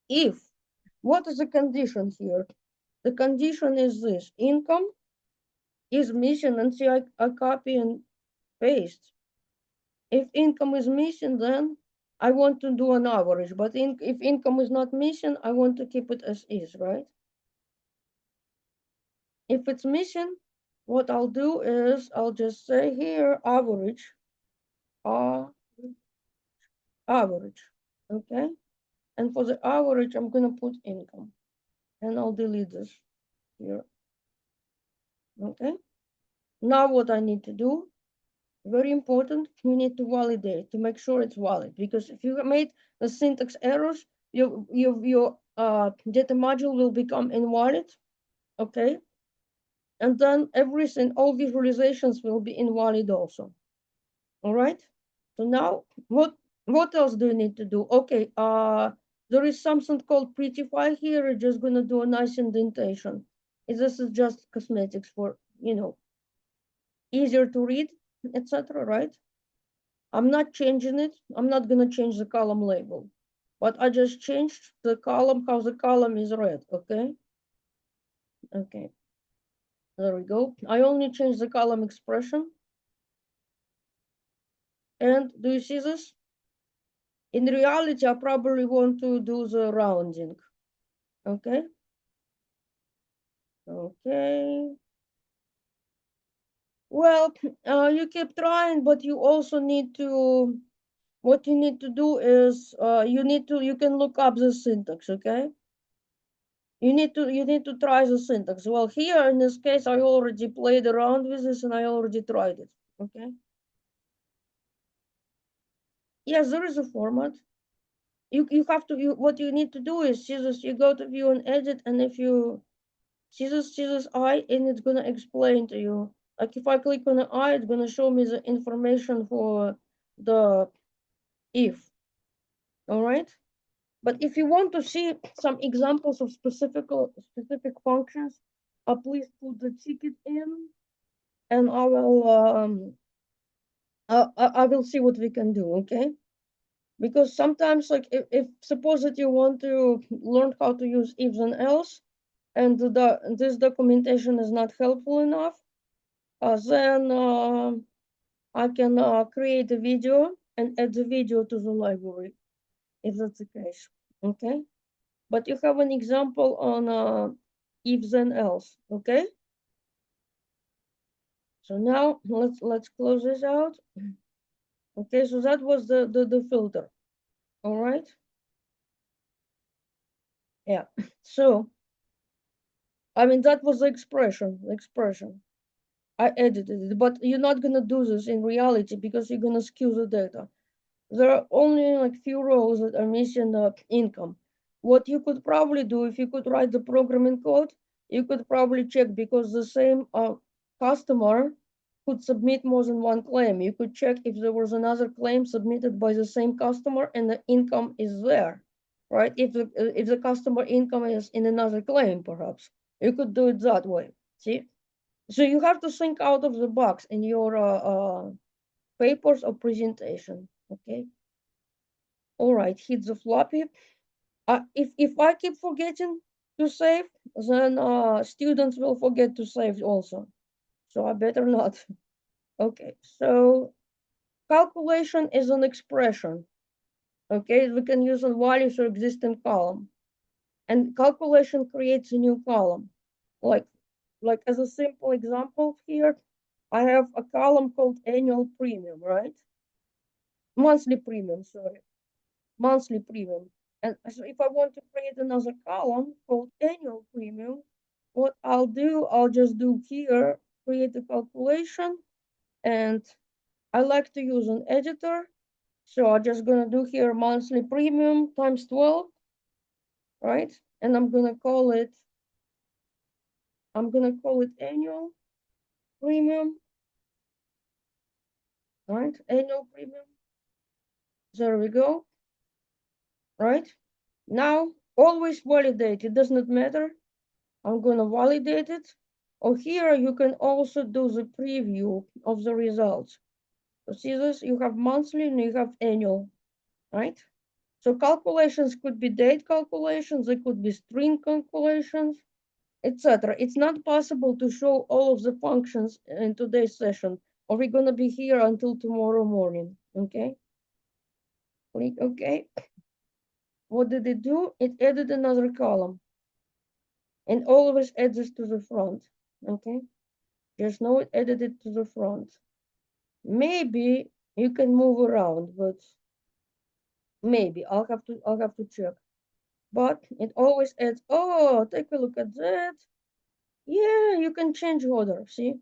If, what is the condition here? The condition is this, income is missing, and see I copy and paste. If income is missing, then I want to do an average, but if income is not missing, I want to keep it as is, right? If it's missing, what I'll do is I'll just say here, average, average, okay? And for the average, I'm gonna put income, and I'll delete this here, okay? Now what I need to do, very important, you need to validate to make sure it's valid, because if you made the syntax errors, your data module will become invalid, okay? And then everything, all visualizations will be invalid also, all right? So now, what else do you need to do? Okay, there is something called prettify here. We're just gonna do a nice indentation. This is just cosmetics for, easier to read, etc., right? I'm not changing it. I'm not gonna change the column label, but I just changed the column, how the column is read, okay? Okay, there we go. I only changed the column expression. And do you see this? In reality, I probably want to do the rounding, okay? Okay. Well, you keep trying, but you also need to, what you need to do is, you can look up the syntax, okay? You need to try the syntax. Well, here in this case, I already played around with this and I already tried it, okay? Yes, there is a format. You have to, what you need to do is, scissors, you go to view and edit, and if you, scissors I, and it's gonna explain to you. Like if I click on the I, it's gonna show me the information for the if, all right? But if you want to see some examples of specific functions, please put the ticket in, and I will see what we can do, okay? Because sometimes, like if suppose that you want to learn how to use ifs and else, and this documentation is not helpful enough, then I can create a video and add the video to the library, if that's the case, okay? But you have an example on if then else, okay? So now let's close this out. Okay, so that was the filter, all right? Yeah, so I mean that was the expression. I edited it, but you're not gonna do this in reality because you're gonna skew the data. There are only like few rows that are missing income. What you could probably do, if you could write the programming code, you could probably check, because the same customer could submit more than one claim. You could check if there was another claim submitted by the same customer and the income is there. right? If the customer income is in another claim, perhaps you could do it that way. See, so you have to think out of the box in your papers or presentation. Okay. All right. Hit the floppy. If I keep forgetting to save, then students will forget to save also. So I better not. Okay. So calculation is an expression. Okay, we can use a value for existing column, and calculation creates a new column. Like, like as a simple example here, I have a column called annual premium, right? Monthly premium, sorry, monthly premium. And so if I want to create another column called annual premium, what I'll do, I'll just do here, create a calculation, and I like to use an editor. So I'm just gonna do here monthly premium times 12, right? And I'm gonna call it annual premium, right? Annual premium. There we go, right? Now, always validate. It does not matter. I'm gonna validate it. Or here you can also do the preview of the results. So see this? You have monthly and you have annual, right? So calculations could be date calculations, they could be string calculations, etc. It's not possible to show all of the functions in today's session, or we're gonna be here until tomorrow morning, okay? Click OK. What did it do? It added another column, and always adds this to the front, okay? Just know it added it to the front. Maybe you can move around, but maybe I'll have to check. But it always adds. Oh, take a look at that. Yeah, you can change order. See,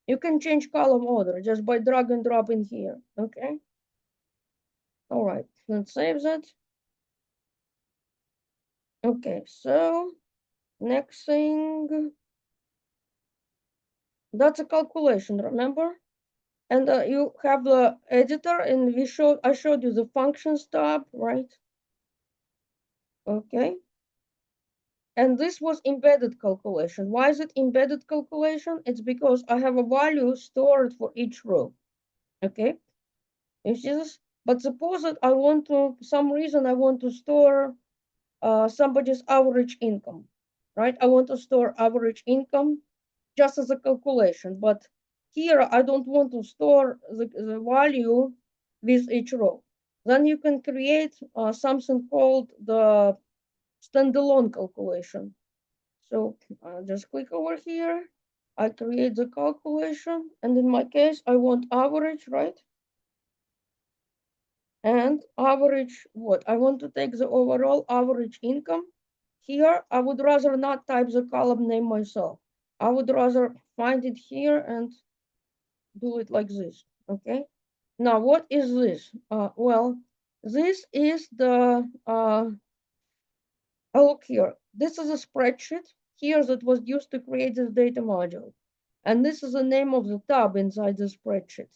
you can change column order just by drag and drop in here. Okay. All right. Let's save that. Okay. So next thing, that's a calculation. Remember? And you have the editor, and I showed you the functions tab, right? Okay. And this was embedded calculation. Why is it embedded calculation? It's because I have a value stored for each row. Okay. You see this? But suppose that I want to, for some reason, I want to store somebody's average income, right? I want to store average income just as a calculation, but here I don't want to store the value with each row. Then you can create something called the standalone calculation. So just click over here. I create the calculation, and in my case, I want average, right? And average what? I want to take the overall average income. Here, I would rather not type the column name myself. I would rather find it here and do it like this, okay? Now, what is this? Well, this is the, look here. This is a spreadsheet here that was used to create this data module. And this is the name of the tab inside the spreadsheet.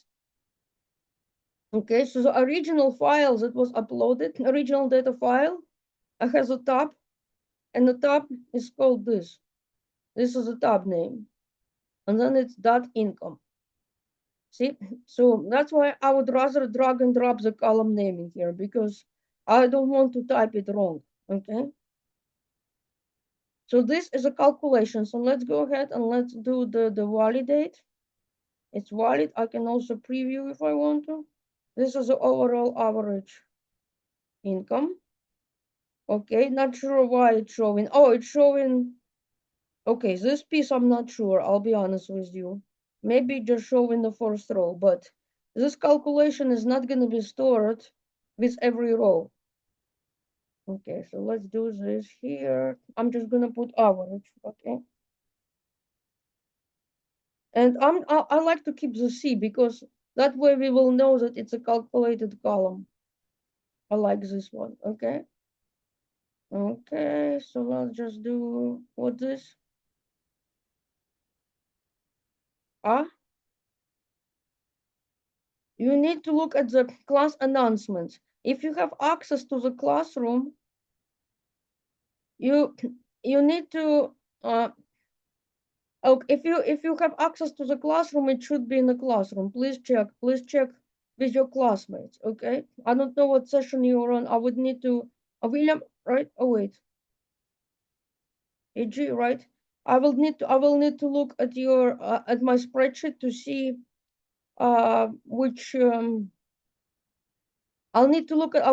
Okay, so the original file that was uploaded, original data file, has a tab, and the tab is called this. This is a tab name. And then it's .income. See, so that's why I would rather drag and drop the column name in here, because I don't want to type it wrong, okay? So this is a calculation. So let's go ahead and let's do the validate. It's valid. I can also preview if I want to. This is the overall average income. Okay, not sure why it's showing. Oh, it's showing. Okay, this piece I'm not sure. I'll be honest with you. Maybe just showing the first row, but this calculation is not going to be stored with every row. Okay, so let's do this here. I'm just going to put average. Okay. And I like to keep the C because that way we will know that it's a calculated column. I like this one. Okay. Okay, so let's just do what this. You need to look at the class announcements. If you have access to the classroom, you need to if you have access to the classroom, it should be in the classroom. Please check with your classmates. Okay, I don't know what session you're on. I would need to William, right? Oh wait, AG, right? I will need to look at your at my spreadsheet to see which I would need to look at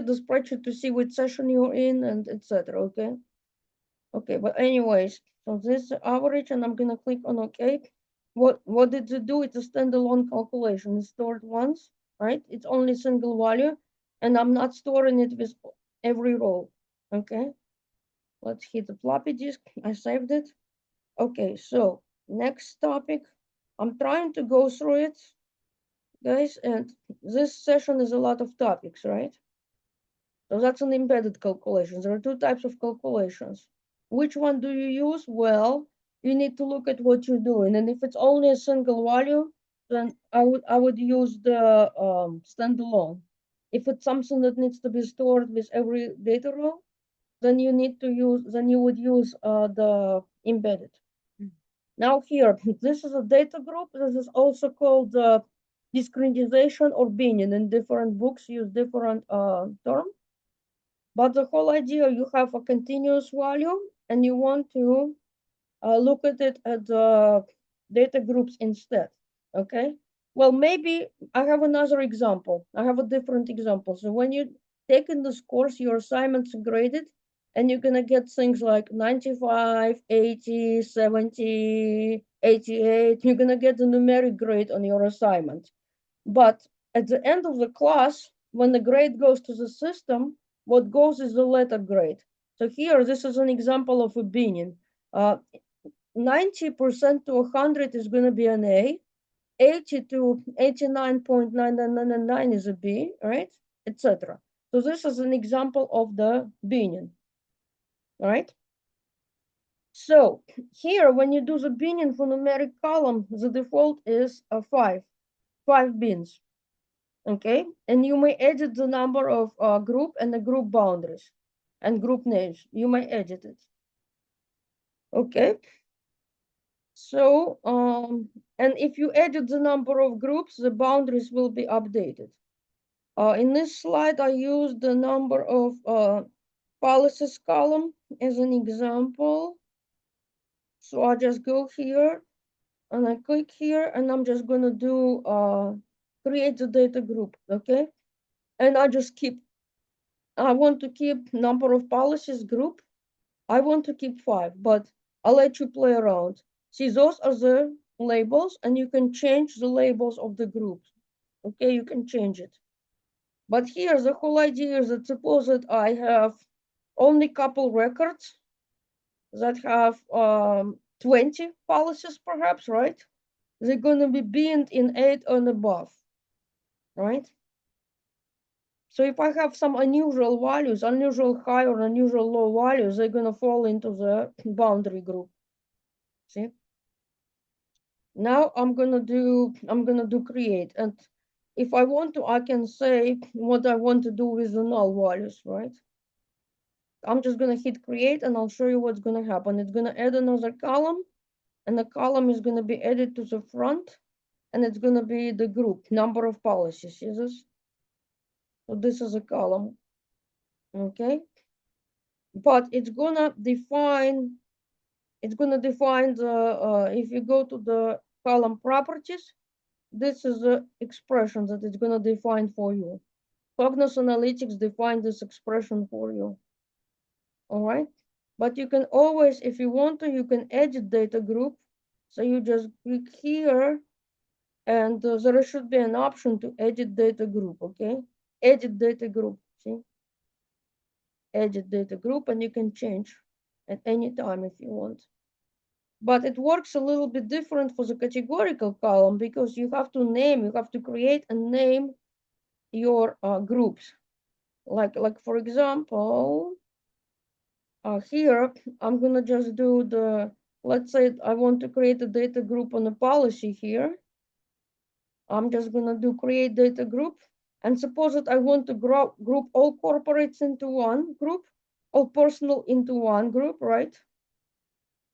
the spreadsheet to see which session you're in and etc. Okay. Okay, but anyways, so this is average, and I'm gonna click on OK. What did it do? It's a standalone calculation. It's stored once, right? It's only single value, and I'm not storing it with every row. Okay, let's hit the floppy disk. I saved it. Okay, so next topic. I'm trying to go through it, guys, and this session is a lot of topics, right? So that's an embedded calculation. There are two types of calculations. Which one do you use? Well, you need to look at what you're doing. And if it's only a single value, then I would use the standalone. If it's something that needs to be stored with every data row, then you would use the embedded. Now here, this is a data group. This is also called discretization or binning. In different books use different terms. But the whole idea, you have a continuous value and you want to look at it as data groups instead, okay? Well, maybe I have another example. I have a different example. So when you take in this course, your assignments are graded and you're gonna get things like 95, 80, 70, 88. You're gonna get the numeric grade on your assignment. But at the end of the class, when the grade goes to the system, what goes is the letter grade. So here, this is an example of a binning. 90% to 100 is going to be an A. 80 to 89.9999 is a B, right? Etc. So this is an example of the binning, right? So here, when you do the binning for numeric column, the default is a 5 bins. Okay, and you may edit the number of group and the group boundaries and group names. You may edit it. Okay, so and if you edit the number of groups, the boundaries will be updated. In this slide, I used the number of policies column as an example. So I just go here and I click here and I'm just gonna do create the data group, okay? And I just I want to keep number of policies group. I want to keep 5, but I'll let you play around. See, those are the labels, and you can change the labels of the groups. Okay, you can change it. But here, the whole idea is that suppose that I have only couple records that have 20 policies, perhaps, right? They're going to be binned in 8 and above, right? So if I have some unusual values, unusual high or unusual low values, they're going to fall into the boundary group. See? Now I'm going to do create. And if I want to, I can say what I want to do with the null values, right? I'm just going to hit create and I'll show you what's going to happen. It's going to add another column and the column is going to be added to the front and it's going to be the group, number of policies. See this? So this is a column. Okay, but it's gonna define the if you go to the column properties, this is the expression that it's gonna define for you. Cognons Analytics define this expression for you. All right, but you can always, if you want to, you can edit data group. So you just click here and there should be an option to edit data group. Okay, edit data group. See, edit data group, and you can change at any time if you want. But it works a little bit different for the categorical column because you have to create and name your groups. Like for example, here I'm gonna just do let's say I want to create a data group on a policy here. I'm just gonna do create data group. And suppose that I want to group all corporates into one group. all personal into one group, right?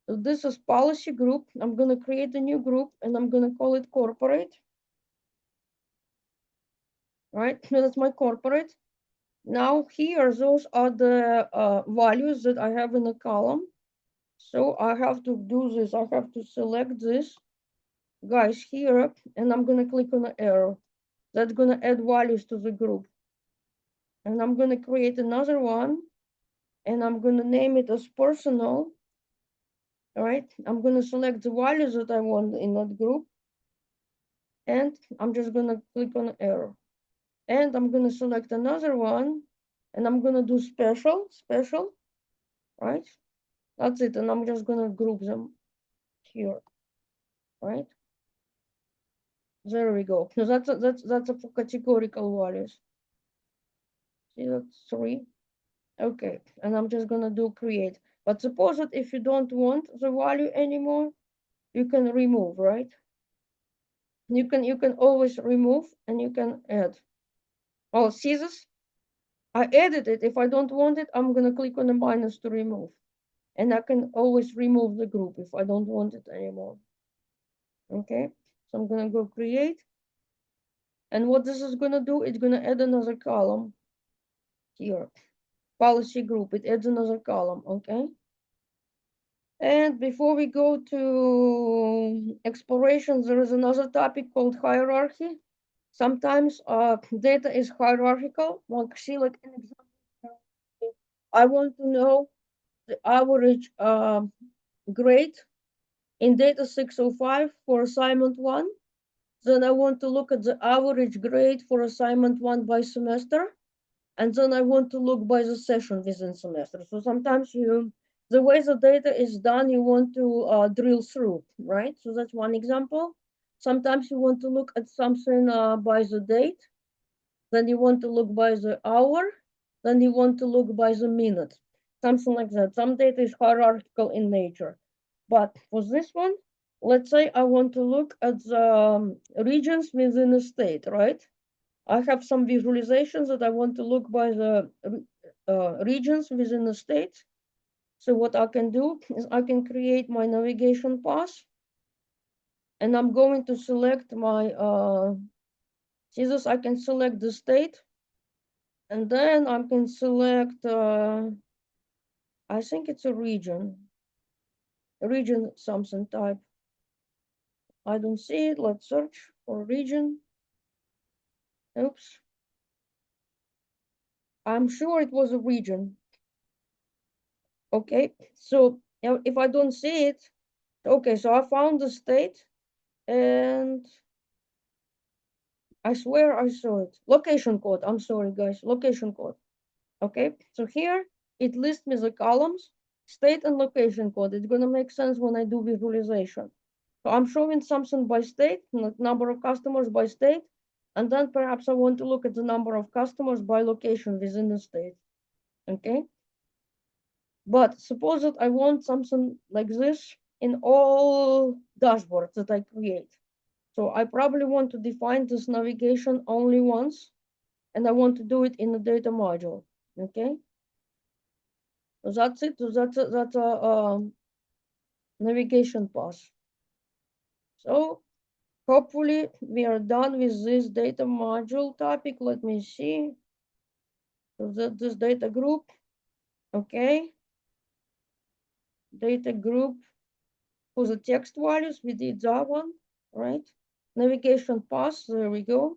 So this is policy group. I'm going to create a new group and I'm going to call it corporate. Right, so that's my corporate. Now here, those are the values that I have in the column. So I have to do this. I have to select this guys here, and I'm going to click on the arrow. That's going to add values to the group. And I'm going to create another one, and I'm going to name it as personal. All right, I'm going to select the values that I want in that group, and I'm just going to click on the arrow. And I'm going to select another one, and I'm going to do special, right? That's it, and I'm just going to group them here, right? There we go. So that's a for categorical values. See, that's 3. Okay, and I'm just gonna do create. But suppose that if you don't want the value anymore, you can remove, right? You can always remove and you can add. Oh, see this? I added it. If I don't want it, I'm gonna click on the minus to remove. And I can always remove the group if I don't want it anymore. Okay, so I'm gonna go create. And what this is gonna do, it's gonna add another column here. Policy group, it adds another column, okay? And before we go to exploration, there is another topic called hierarchy. Sometimes data is hierarchical. Like, see, like an example, I want to know the average grade in data 605 for assignment 1. Then I want to look at the average grade for assignment 1 by semester. And then I want to look by the session within semester. So sometimes the way the data is done, you want to drill through, right? So that's one example. Sometimes you want to look at something by the date, then you want to look by the hour, then you want to look by the minute, something like that. Some data is hierarchical in nature. But for this one, let's say I want to look at the regions within a state, right? I have some visualizations that I want to look by the regions within the state. So what I can do is I can create my navigation path, and I'm going to select my, see this, I can select the state, and then I can select, I think it's a region something type. I don't see it, let's search for region. Oops. I'm sure it was a region. Okay, so if I don't see it, okay, so I found the state, and I swear I saw it. Location code, I'm sorry guys, location code. Okay, so here it lists me the columns, state and location code. It's gonna make sense when I do visualization. So I'm showing something by state, number of customers by state, and then perhaps I want to look at the number of customers by location within the state. Okay, but suppose that I want something like this in all dashboards that I create. So I probably want to define this navigation only once, and I want to do it in the data module. Okay, so that's it. So that's a navigation path. So hopefully we are done with this data module topic. Let me see. So this data group. Okay, data group for the text values. We did that one, right? Navigation path. There we go.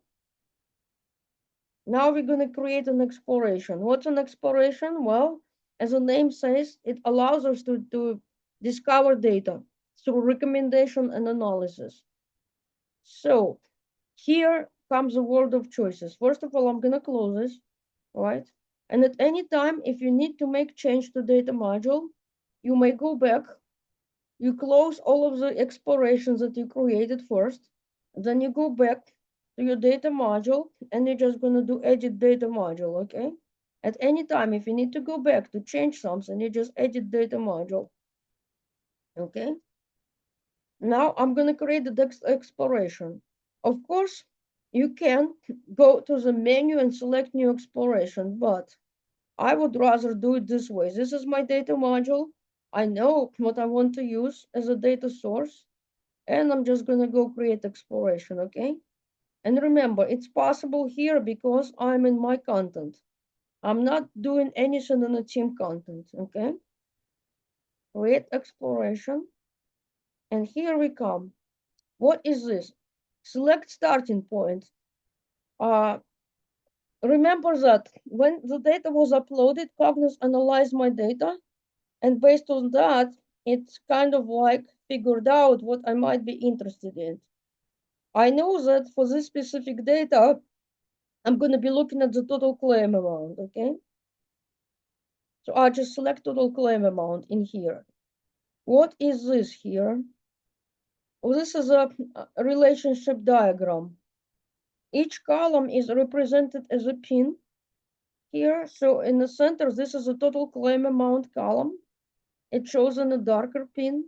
Now we're going to create an exploration. What's an exploration? Well, as the name says, it allows us to discover data through recommendation and analysis. So here comes a world of choices. First of all, I'm going to close this, right? And at any time, if you need to make change to data module, you may go back. You close all of the explorations that you created first. Then you go back to your data module, and you're just going to do edit data module, okay? At any time, if you need to go back to change something, you just edit data module, okay? Now I'm going to create the text exploration. Of course, you can go to the menu and select new exploration, but I would rather do it this way. This is my data module. I know what I want to use as a data source, and I'm just gonna go create exploration, okay? And remember, it's possible here because I'm in my content. I'm not doing anything in the team content, okay? Create exploration, and here we come. What is this? Select starting point. Remember that when the data was uploaded, Cognons analyzed my data, and based on that, it's kind of like figured out what I might be interested in. I know that for this specific data, I'm going to be looking at the total claim amount, okay? So I just select total claim amount in here. What is this here? Well, this is a relationship diagram. Each column is represented as a pin here. So in the center, this is a total claim amount column. It shows in a darker pin.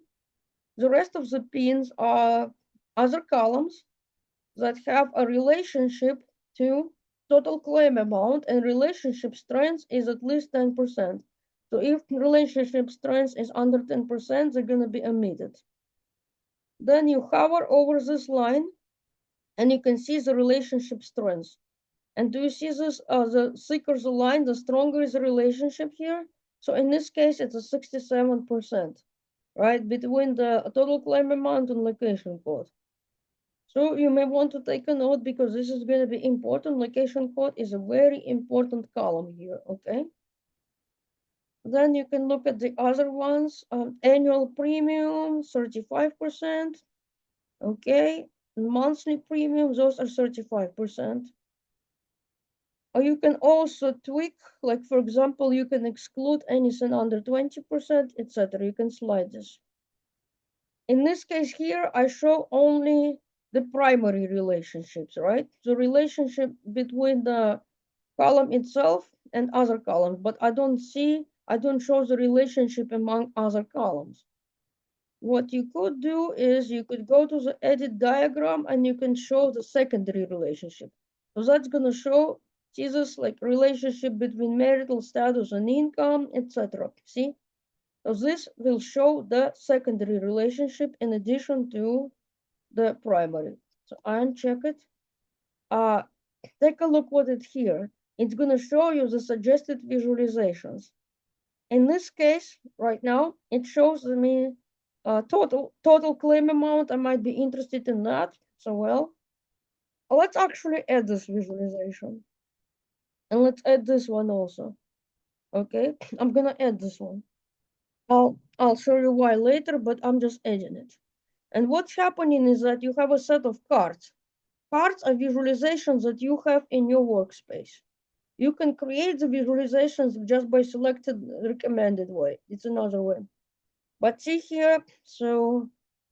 The rest of the pins are other columns that have a relationship to total claim amount, and relationship strength is at least 10%. So if relationship strength is under 10%, they're going to be omitted. Then you hover over this line and you can see the relationship strength. And do you see this? The thicker the line, the stronger is the relationship here. So in this case, it's a 67%, right, between the total claim amount and location code. So you may want to take a note because this is going to be important. Location code is a very important column here, okay? Then you can look at the other ones. Annual premium, 35%, okay? Monthly premium, those are 35%. Or you can also tweak, like for example, you can exclude anything under 20%, etc. You can slide this. In this case here, I show only the primary relationships, right? The relationship between the column itself and other columns, but I don't show the relationship among other columns. What you could do is you could go to the edit diagram and you can show the secondary relationship. So that's gonna show, see this, like relationship between marital status and income, etc. See? So this will show the secondary relationship in addition to the primary. So uncheck it. Take a look what it here. It's going to show you the suggested visualizations. In this case, right now, it shows me total claim amount. I might be interested in that. So well, let's actually add this visualization. And let's add this one also. Okay, I'm gonna add this one. I'll show you why later, but I'm just adding it. And what's happening is that you have a set of cards. Cards are visualizations that you have in your workspace. You can create the visualizations just by selecting the recommended way. It's another way. But see here, so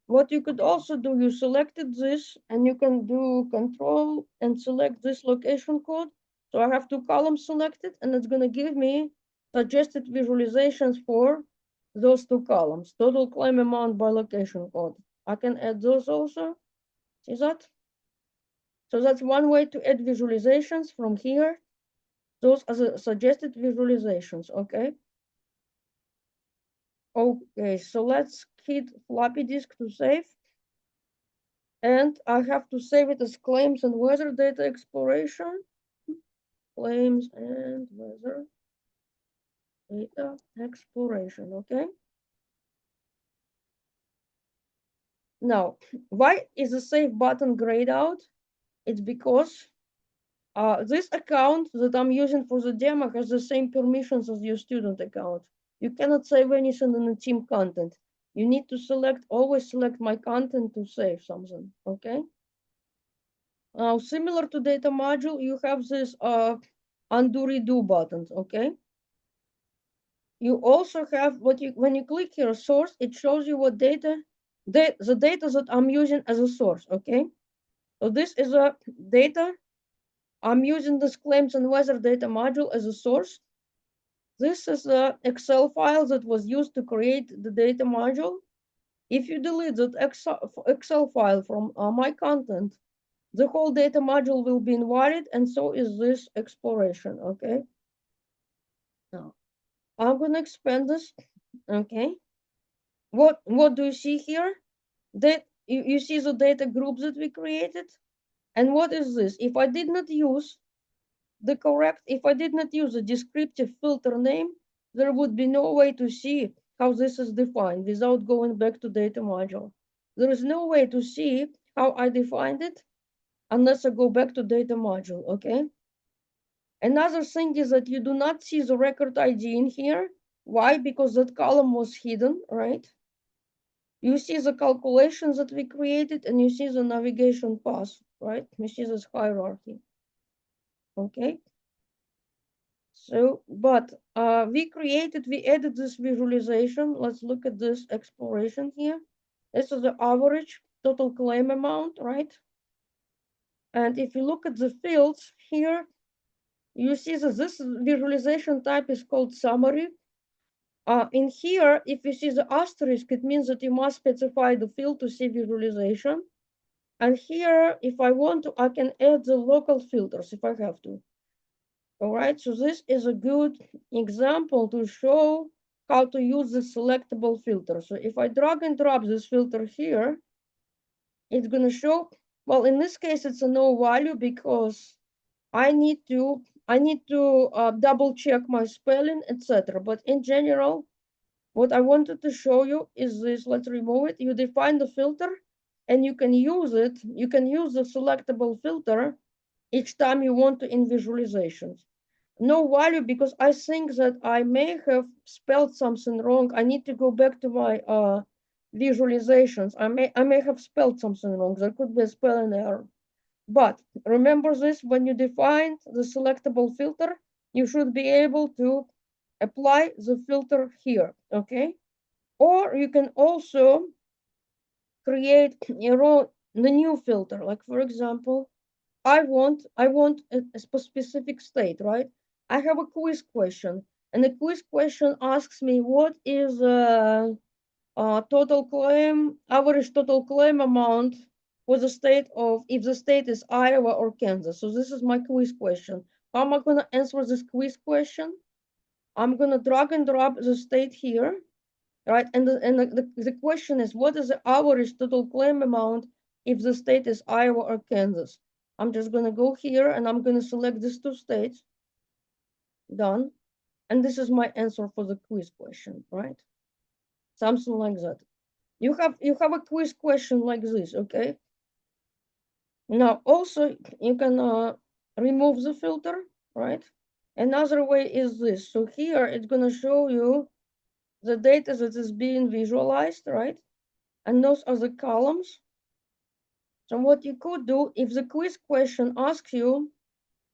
what you could also do, you selected this and you can do control and select this location code. So I have two columns selected and it's gonna give me suggested visualizations for those two columns, total claim amount by location code. I can add those also, see that? So that's one way to add visualizations from here. Those are the suggested visualizations, okay? Okay, so let's hit floppy disk to save. And I have to save it as claims and weather data exploration. Claims and weather data exploration, okay? Now, why is the save button grayed out? It's because this account that I'm using for the demo has the same permissions as your student account. You cannot save anything in the team content. You need to always select my content to save something, okay? Now, similar to data module, you have this undo redo buttons, okay? You also have when you click here source, it shows you what the data that I'm using as a source, okay? So this is a data. I'm using this claims and weather data module as a source. This is the Excel file that was used to create the data module. If you delete that Excel file from my content, the whole data module will be invalid, and so is this exploration, okay? Now, I'm gonna expand this, okay? What do you see here? That you see the data groups that we created? And what is this? If I did not use if I did not use a descriptive filter name, there would be no way to see how this is defined without going back to data module. There is no way to see how I defined it unless I go back to data module, okay? Another thing is that you do not see the record ID in here. Why? Because that column was hidden, right? You see the calculations that we created and you see the navigation path, right? You see this hierarchy, okay? So, but we added this visualization. Let's look at this exploration here. This is the average total claim amount, right? And if you look at the fields here, you see that this visualization type is called summary. In here, if you see the asterisk, it means that you must specify the field to see visualization. And here, if I want to, I can add the local filters if I have to. All right, so this is a good example to show how to use the selectable filter. So if I drag and drop this filter here, it's going to show, well, in this case, it's a no value because I need to double check my spelling, etc. But in general, what I wanted to show you is this. Let's remove it. You define the filter and you can use it. You can use the selectable filter each time you want to in visualizations. No value because I think that I may have spelled something wrong. I need to go back to my visualizations. I may have spelled something wrong. There could be a spelling error. But remember this, when you define the selectable filter, you should be able to apply the filter here, okay? Or you can also create your own the new filter. Like for example, I want a specific state, right? I have a quiz question, and the quiz question asks me what is total claim average total claim amount for the state of if the state is Iowa or Kansas. So this is my quiz question. How am I gonna answer this quiz question? I'm gonna drag and drop the state here, right? And the question is, what is the average total claim amount if the state is Iowa or Kansas? I'm just going to go here and I'm going to select these two states. Done. And this is my answer for the quiz question, right? Something like that. You have a quiz question like this, okay? Now also you can remove the filter, right? Another way is this. So here it's going to show you the data that is being visualized, right? And those are the columns. So what you could do, if the quiz question asks you,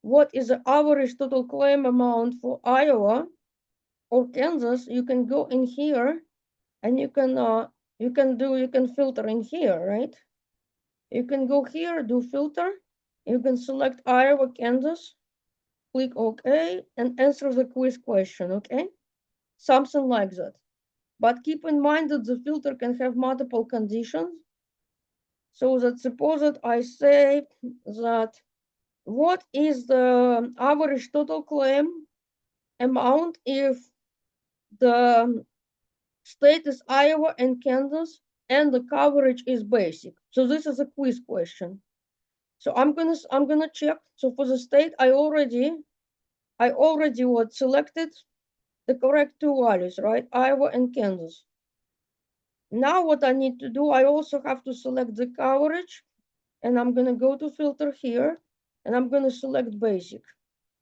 what is the average total claim amount for Iowa or Kansas, you can go in here and you can filter in here, right? You can go here, do filter. You can select Iowa, Kansas, click OK, and answer the quiz question, okay? Something like that. But keep in mind that the filter can have multiple conditions. So that suppose that I say that what is the average total claim amount if the state is Iowa and Kansas and the coverage is basic. So this is a quiz question. So I'm gonna check. So for the state, I already what selected the correct two values, right? Iowa and Kansas. Now what I need to do, I also have to select the coverage, and I'm gonna go to filter here, and I'm gonna select basic,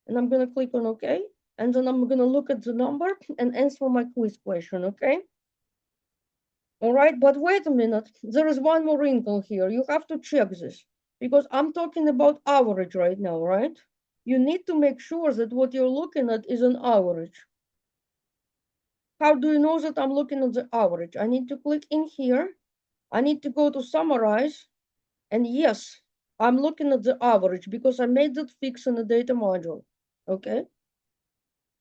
and I'm gonna click on OK, and then I'm gonna look at the number and answer my quiz question, okay? All right, but wait a minute. There is one more wrinkle here. You have to check this because I'm talking about average right now, right? You need to make sure that what you're looking at is an average. How do you know that I'm looking at the average? I need to click in here. I need to go to summarize. And yes, I'm looking at the average because I made that fix in the data module. Okay.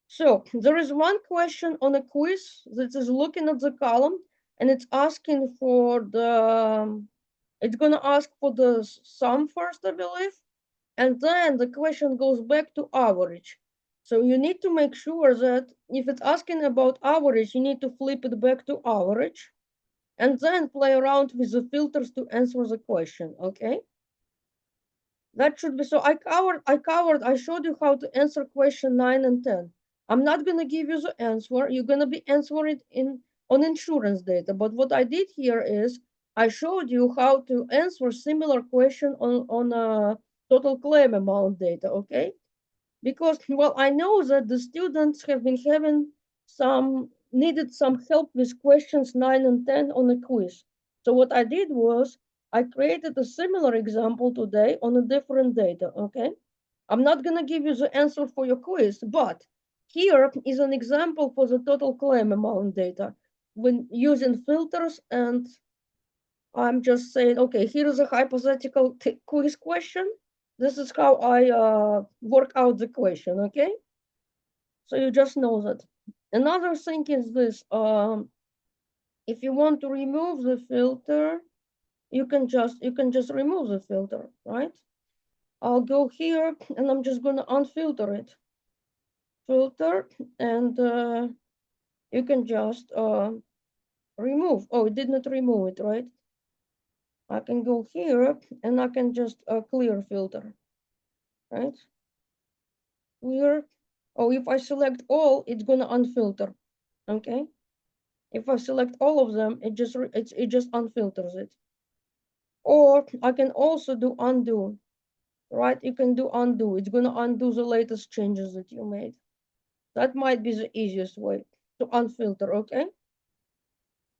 So there is one question on a quiz that is looking at the column and it's asking for it's going to ask for the sum first, I believe. And then the question goes back to average. So you need to make sure that if it's asking about average, you need to flip it back to average and then play around with the filters to answer the question, okay? That should be, so I showed you how to answer question 9 and 10. I'm not gonna give you the answer. You're gonna be answering it on insurance data. But what I did here is I showed you how to answer similar question on total claim amount data, okay? Because, well, I know that the students have been having needed some help with questions 9 and 10 on a quiz. So what I did was I created a similar example today on a different data, okay? I'm not gonna give you the answer for your quiz, but here is an example for the total claim amount data when using filters, and I'm just saying, okay, here is a hypothetical quiz question. This is how I work out the question, okay? So you just know that. Another thing is this, if you want to remove the filter, you can just remove the filter, right? I'll go here and I'm just gonna unfilter it. Filter, and you can just remove. Oh, it did not remove it, right? I can go here and I can just clear filter, right? Clear. Oh, if I select all, it's gonna unfilter, okay? If I select all of them, it just unfilters it. Or I can also do undo, right? You can do undo. It's gonna undo the latest changes that you made. That might be the easiest way to unfilter, okay?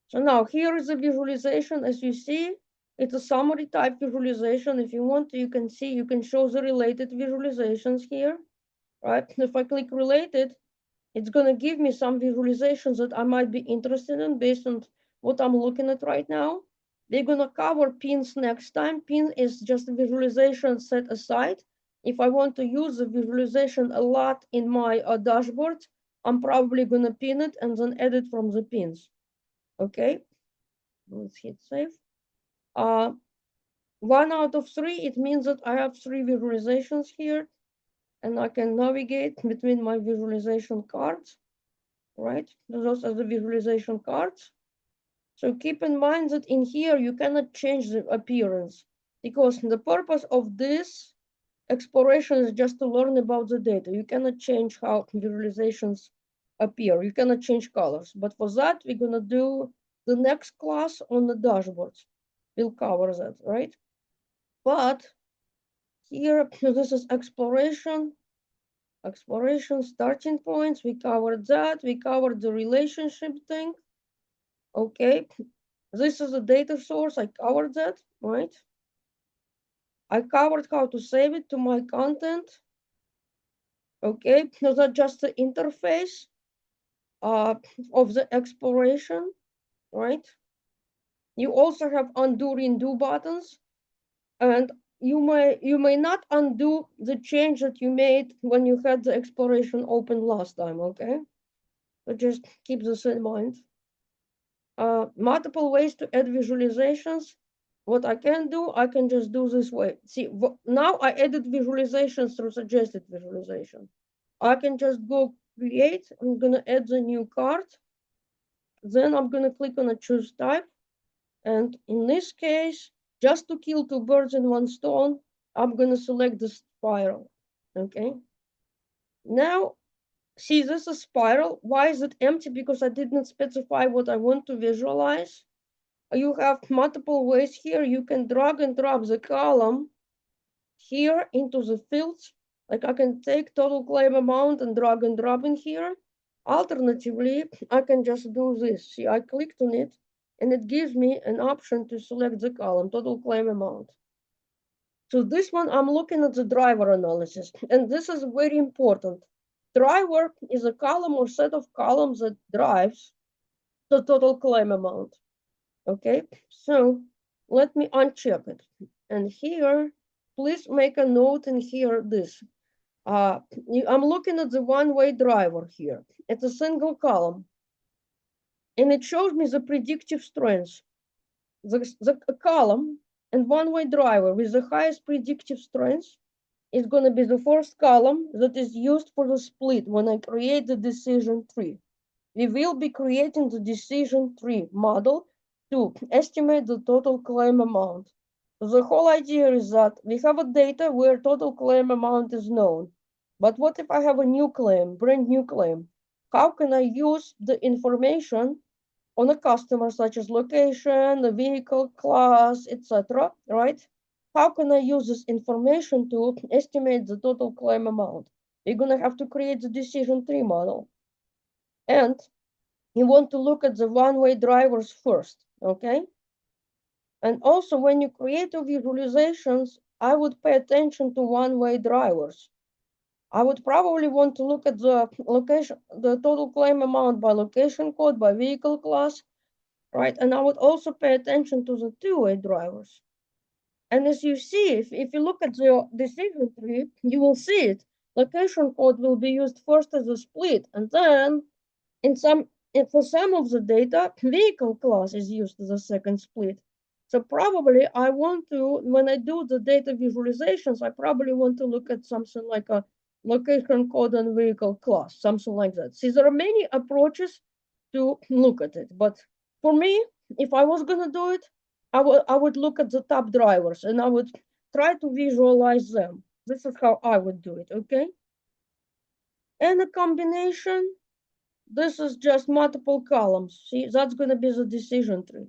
So now here is the visualization. As you see, it's a summary type visualization. If you want to, you can see, you can show the related visualizations here, right? If I click related, it's gonna give me some visualizations that I might be interested in based on what I'm looking at right now. They're gonna cover pins next time. Pin is just a visualization set aside. If I want to use the visualization a lot in my dashboard, I'm probably gonna pin it and then edit from the pins. Okay, let's hit save. 1 out of 3, it means that I have 3 visualizations here, and I can navigate between my visualization cards, right? Those are the visualization cards. So keep in mind that in here, you cannot change the appearance, because the purpose of this exploration is just to learn about the data. You cannot change how visualizations appear. You cannot change colors. But for that, we're gonna do the next class on the dashboards. We'll cover that, right? But here, this is exploration starting points. We covered that. We covered the relationship thing. Okay, this is a data source. I covered that, right? I covered how to save it to my content. Okay, so that's just the interface of the exploration, right? You also have undo, redo buttons, and you may not undo the change that you made when you had the exploration open last time, okay? So just keep this in mind. Multiple ways to add visualizations. What I can do, I can just do this way. See, now I edit visualizations through suggested visualization. I can just go create. I'm gonna add the new card. Then I'm gonna click on a choose type. And in this case, just to kill 2 birds in 1 stone, I'm gonna select the spiral, okay? Now, see, this is spiral. Why is it empty? Because I didn't specify what I want to visualize. You have multiple ways here. You can drag and drop the column here into the fields. Like I can take total claim amount and drag and drop in here. Alternatively, I can just do this. See, I clicked on it and it gives me an option to select the column, total claim amount. So this one, I'm looking at the driver analysis, and this is very important. Driver is a column or set of columns that drives the total claim amount. Okay, so let me uncheck it. And here, please make a note in here this. I'm looking at the one-way driver here. It's a single column. And it shows me the predictive strength. The column and one-way driver with the highest predictive strength is going to be the first column that is used for the split when I create the decision tree. We will be creating the decision tree model to estimate the total claim amount. The whole idea is that we have a data where total claim amount is known. But what if I have a new claim, brand new claim? How can I use the information on a customer, such as location, the vehicle class, etc., right? How can I use this information to estimate the total claim amount? We're going to have to create the decision tree model. And you want to look at the one-way drivers first, okay? And also when you create your visualizations, I would pay attention to one-way drivers. I would probably want to look at the location, the total claim amount by location code, by vehicle class, right? And I would also pay attention to the two-way drivers. And as you see, if you look at the decision tree, you will see it. Location code will be used first as a split, and then for some of the data, vehicle class is used as a second split. So probably I want to, when I do the data visualizations, I probably want to look at something like a location code and vehicle class, something like that. See, there are many approaches to look at it, but for me, if I was gonna do it, I would look at the top drivers and I would try to visualize them. This is how I would do it, okay? And a combination, this is just multiple columns. See, that's going to be the decision tree.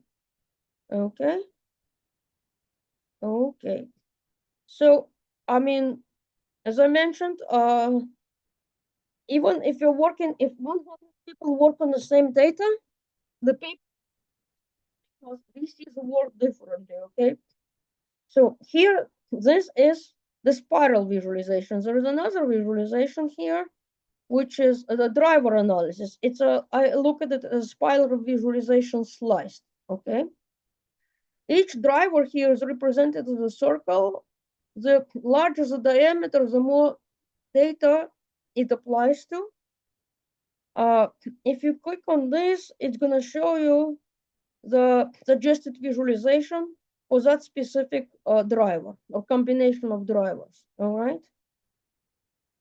Okay. Okay. So, I mean, as I mentioned, even if you're working, if 100 people work on the same data, the people, we see the work differently. Okay. So here, this is the spiral visualization. There is another visualization here, which is the driver analysis. I look at it as spiral visualization sliced. Okay. Each driver here is represented as a circle. The larger the diameter, the more data it applies to. If you click on this, it's going to show you the suggested visualization for that specific driver or combination of drivers. All right.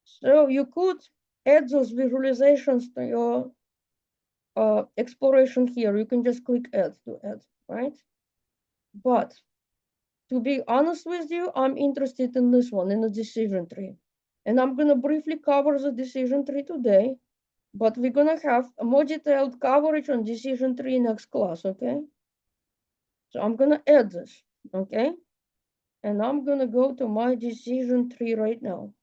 So you could add those visualizations to your exploration here. You can just click add to add, right? But to be honest with you, I'm interested in this one, in the decision tree. And I'm going to briefly cover the decision tree today, but we're going to have a more detailed coverage on decision tree next class, okay? So I'm going to add this, okay? And I'm going to go to my decision tree right now.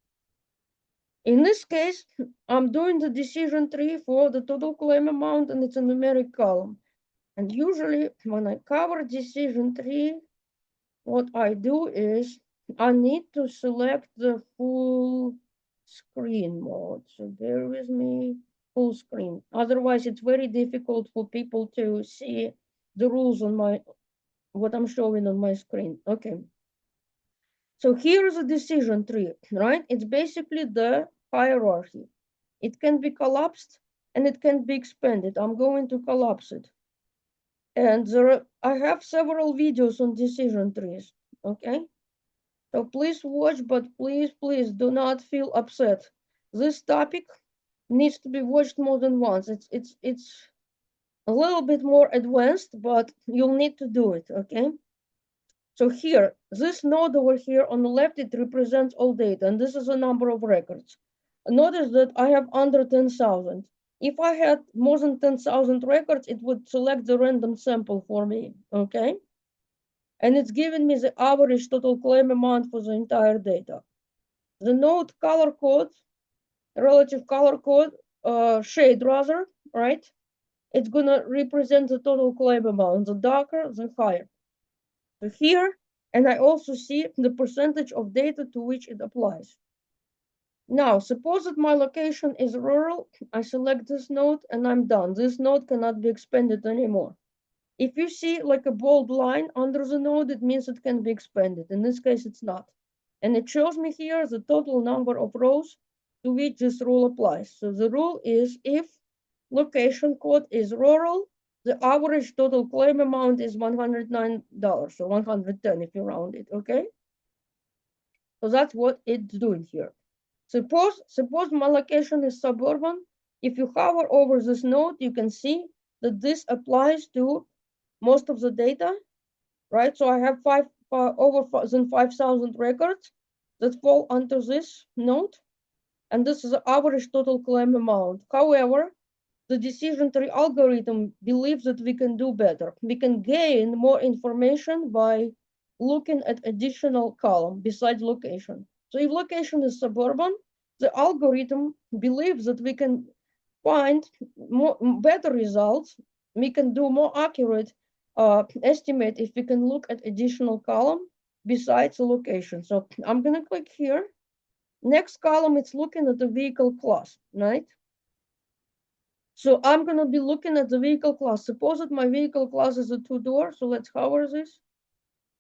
In this case, I'm doing the decision tree for the total claim amount, and it's a numeric column. And usually when I cover decision tree, what I do is I need to select the full screen mode. So bear with me, full screen. Otherwise, it's very difficult for people to see the rules on what I'm showing on my screen. Okay. So here's a decision tree, right? It's basically the hierarchy. It can be collapsed and it can be expanded. I'm going to collapse it. And I have several videos on decision trees, okay? So please watch, but please do not feel upset. This topic needs to be watched more than once. It's a little bit more advanced, but you'll need to do it, okay? So here, this node over here on the left, it represents all data, and this is a number of records. Notice that I have under 10,000. If I had more than 10,000 records, it would select the random sample for me, okay? And it's giving me the average total claim amount for the entire data. The node color code, relative color code, shade rather, right? It's gonna represent the total claim amount. The darker, the higher. So here, and I also see the percentage of data to which it applies. Now, suppose that my location is rural, I select this node and I'm done. This node cannot be expanded anymore. If you see like a bold line under the node, it means it can be expanded. In this case, it's not. And it shows me here the total number of rows to which this rule applies. So the rule is if location code is rural, the average total claim amount is $109, so 110 if you round it, okay? So that's what it's doing here. Suppose my location is suburban. If you hover over this node, you can see that this applies to most of the data, right? So I have over than 5,000 records that fall under this node, and this is the average total claim amount. However, the decision tree algorithm believes that we can do better. We can gain more information by looking at additional column besides location. So if location is suburban, the algorithm believes that we can find better results. We can do more accurate estimate if we can look at additional column besides the location. So I'm gonna click here. Next column, it's looking at the vehicle class, right? So I'm gonna be looking at the vehicle class. Suppose that my vehicle class is a two-door, so let's hover this.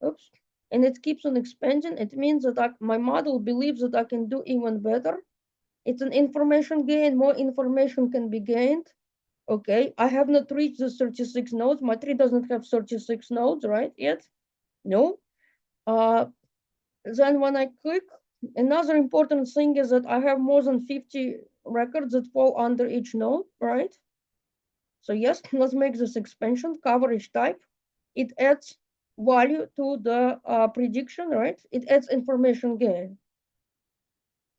Oops. And it keeps on expanding. It means that my model believes that I can do even better. It's an information gain. More information can be gained. Okay, I have not reached the 36 nodes. My tree doesn't have 36 nodes, right, yet? No. Then when I click, another important thing is that I have more than 50 records that fall under each node, right? So yes, let's make this expansion, coverage type. It adds value to the prediction, right? It adds information gain.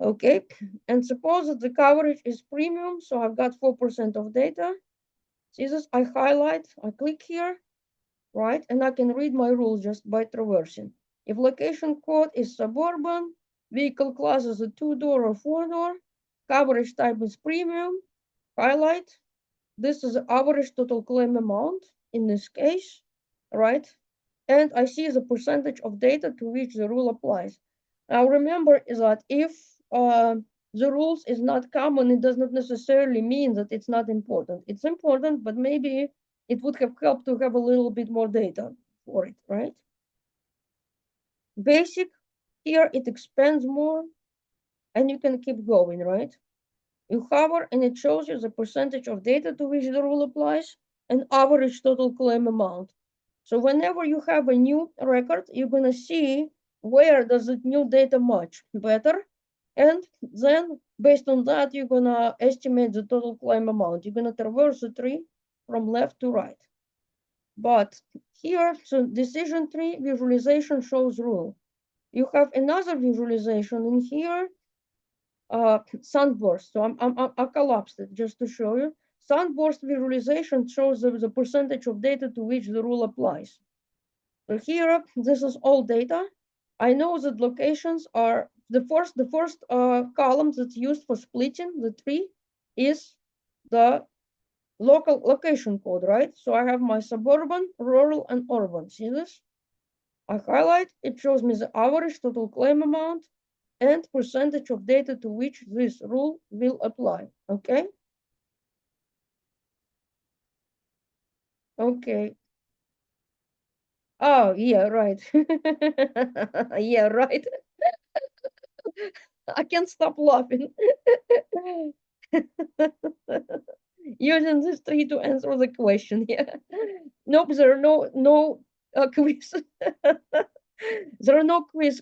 Okay, and suppose that the coverage is premium, so I've got 4% of data. See this, I highlight, I click here, right? And I can read my rules just by traversing. If location code is suburban, vehicle class is a two-door or four-door, coverage type is premium, highlight, this is the average total claim amount in this case, right? And I see the percentage of data to which the rule applies. Now remember is that if the rules is not common, it does not necessarily mean that it's not important. It's important, but maybe it would have helped to have a little bit more data for it, right? Basic, here it expands more, and you can keep going, right? You hover and it shows you the percentage of data to which the rule applies and average total claim amount. So whenever you have a new record, you're gonna see where does it new data match better. And then based on that, you're gonna estimate the total claim amount. You're gonna traverse the tree from left to right. But here, so decision tree visualization shows rule. You have another visualization in here, sunburst. So I collapsed it just to show you. Sunburst visualization shows the percentage of data to which the rule applies. So here, this is all data. I know that locations are the first column that's used for splitting the tree is the local location code, right? So I have my suburban, rural, and urban. See this? I highlight, it shows me the average total claim amount and percentage of data to which this rule will apply, okay? Okay. Oh, yeah, right. Yeah, right. I can't stop laughing. Using this tree to answer the question, yeah. Nope, there are no quiz. There are no quiz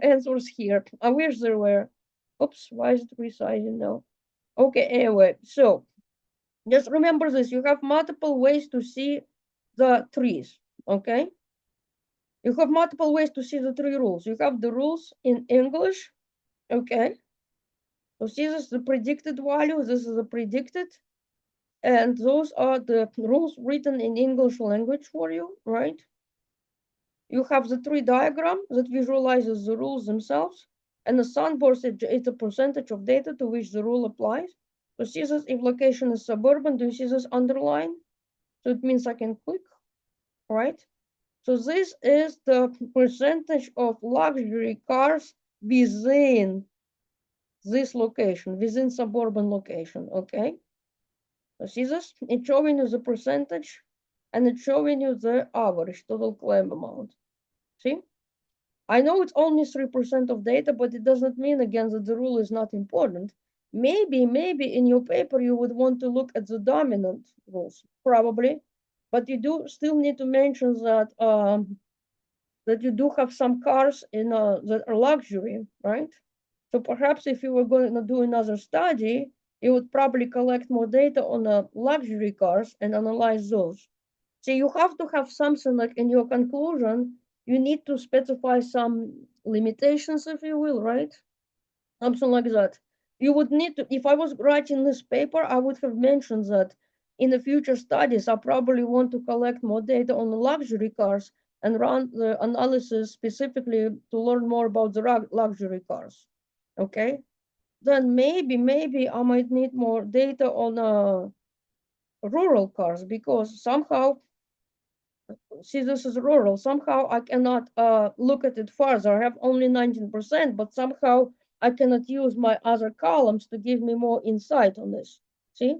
answers here. I wish there were. Oops, why is it resizing now? Okay, anyway, so just remember this. You have multiple ways to see the trees, okay? You have multiple ways to see the tree rules. You have the rules in English, okay? So see this is the predicted value, this is the predicted, and those are the rules written in English language for you, right? You have the tree diagram that visualizes the rules themselves, and the sunburst is a percentage of data to which the rule applies. So see this, if location is suburban, do you see this underline? So it means I can click, right? So this is the percentage of luxury cars within this location, within suburban location, okay? So see this? It's showing you the percentage and it's showing you the average total claim amount. See? I know it's only 3% of data, but it doesn't mean again that the rule is not important. Maybe in your paper you would want to look at the dominant rules, probably, but you do still need to mention that that you do have some cars in that are luxury, right? So perhaps if you were going to do another study, you would probably collect more data on luxury cars and analyze those. So you have to have something like in your conclusion, you need to specify some limitations, if you will, right? Something like that. You would need to, if I was writing this paper, I would have mentioned that in the future studies, I probably want to collect more data on the luxury cars and run the analysis specifically to learn more about the luxury cars. Okay, then maybe I might need more data on rural cars, because somehow, see, this is rural. Somehow I cannot look at it further. I have only 19%, but somehow I cannot use my other columns to give me more insight on this. See?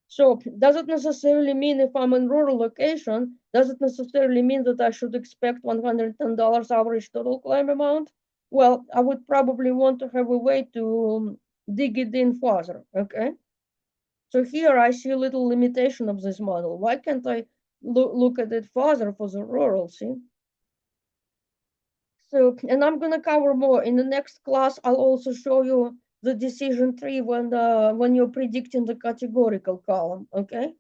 So does it necessarily mean if I'm in rural location, does it necessarily mean that I should expect $110 average total claim amount? Well, I would probably want to have a way to dig it in further, okay? So here I see a little limitation of this model. Why can't I look at it further for the rural, see? So, and I'm gonna cover more in the next class. I'll also show you the decision tree when you're predicting the categorical column, okay?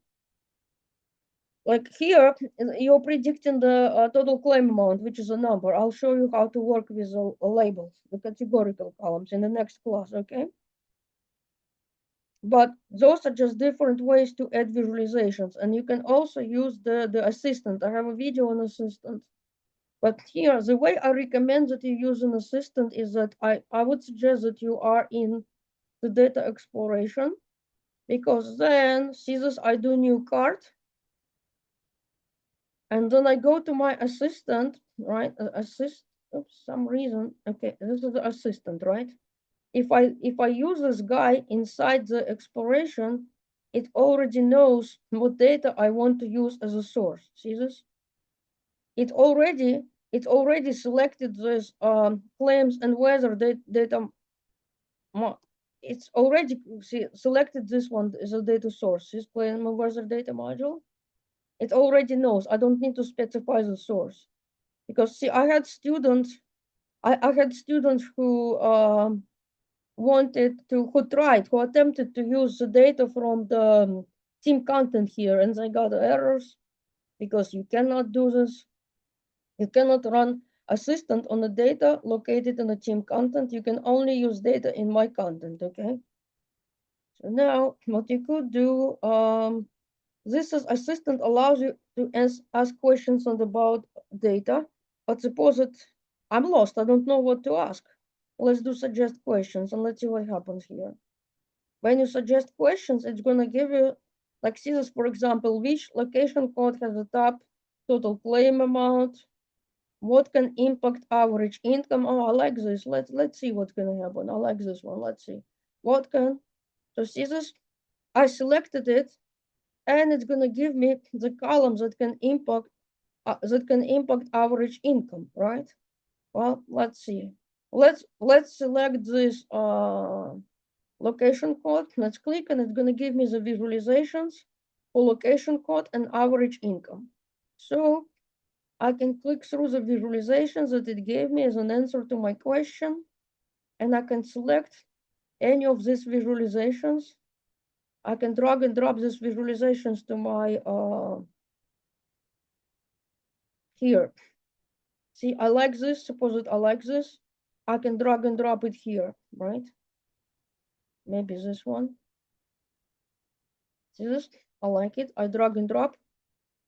Like here, you're predicting the total claim amount, which is a number. I'll show you how to work with labels, the categorical columns in the next class, okay? But those are just different ways to add visualizations. And you can also use the assistant. I have a video on assistant. But here, the way I recommend that you use an assistant is that I would suggest that you are in the data exploration, because then, see this, I do new card. And then I go to my assistant, right? Some reason, okay, this is the assistant, right? If I use this guy inside the exploration, it already knows what data I want to use as a source. See this? It already selected this claims and weather data. It's already selected this one as a data source. This claim and weather data module. It already knows. I don't need to specify the source, because see, I had students. I had students who who attempted to use the data from the team content here, and they got errors because you cannot do this. You cannot run assistant on the data located in the team content. You can only use data in my content, okay? So now what you could do, this is assistant allows you to ask questions about data, but suppose that I'm lost, I don't know what to ask. Let's do suggest questions and let's see what happens here. When you suggest questions, it's gonna give you, like, see this, for example, which location code has the top total claim amount, what can impact average income. Oh, I like this. Let's see what's gonna happen. I like this one. Let's see. What can, so see this? I selected it, and it's gonna give me the columns that can impact average income, right? Well, let's see. Let's select this location code. Let's click, and it's gonna give me the visualizations for location code and average income. So I can click through the visualizations that it gave me as an answer to my question, and I can select any of these visualizations. I can drag and drop these visualizations to my, here. See, I like this, suppose that I like this. I can drag and drop it here, right? Maybe this one. See this? I like it, I drag and drop.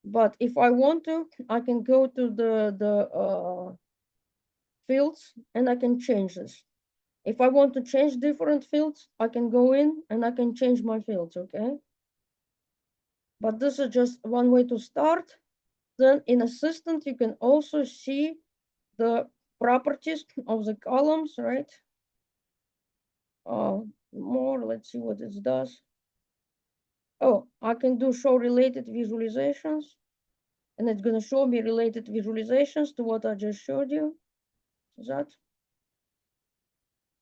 But if I want to, I can go to the fields and I can change this. If I want to change different fields, I can go in and I can change my fields, okay? But this is just one way to start. Then in Assistant, you can also see the properties of the columns, right? More, let's see what it does. Oh, I can do show related visualizations, and it's gonna show me related visualizations to what I just showed you. Is that?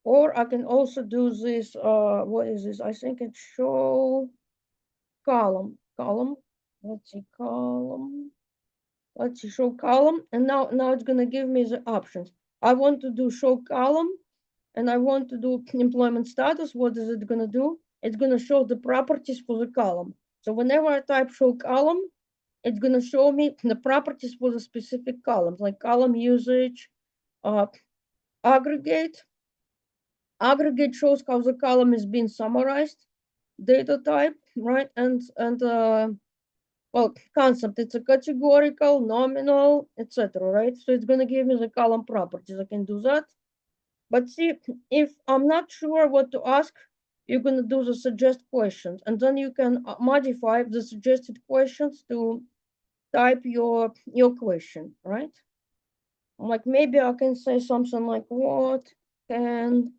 Or I can also do this, what is this? I think it's show column. Let's see, column. let's see, show column, and now it's gonna give me the options. I want to do show column, and I want to do employment status. What is it gonna do? It's gonna show the properties for the column. So whenever I type show column, it's gonna show me the properties for the specific columns, like column usage, aggregate. Aggregate shows how the column is being summarized, data type, right? And well, concept, it's a categorical, nominal, etc., right? So it's gonna give me the column properties. I can do that. But see, if I'm not sure what to ask, you're gonna do the suggest questions, and then you can modify the suggested questions to type your question, right? Like maybe I can say something like, what can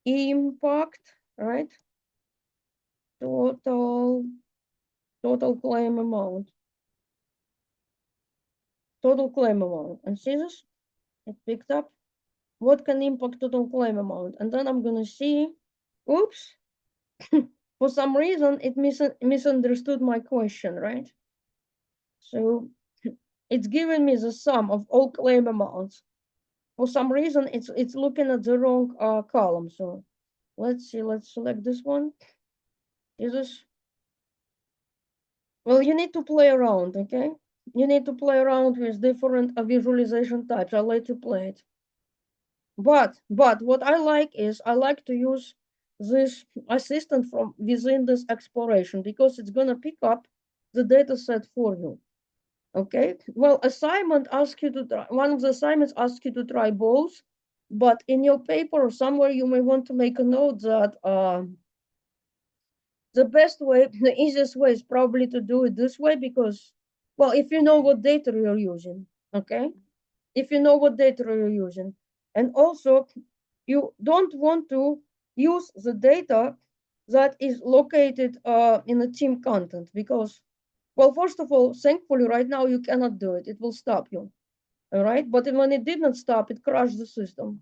impact, right? Total claim amount. Total claim amount. And see this? It picked up. What can impact total claim amount? And then I'm gonna see, oops, for some reason it misunderstood my question, right? So it's giving me the sum of all claim amounts. For some reason it's looking at the wrong column. So let's see, let's select this one. Is this? Well, you need to play around, okay? You need to play around with different visualization types. I'll let you play it. But what I like is I like to use this assistant from within this exploration because it's gonna pick up the data set for you. Okay. Well, assignment asks you to try, one of the assignments asks you to try both, but in your paper or somewhere you may want to make a note that the best way, the easiest way is probably to do it this way because, well, if you know what data you're using, okay? If you know what data you're using. And also, you don't want to use the data that is located in the team content because, well, first of all, thankfully, right now you cannot do it. It will stop you, all right? But when it did not stop, it crashed the system.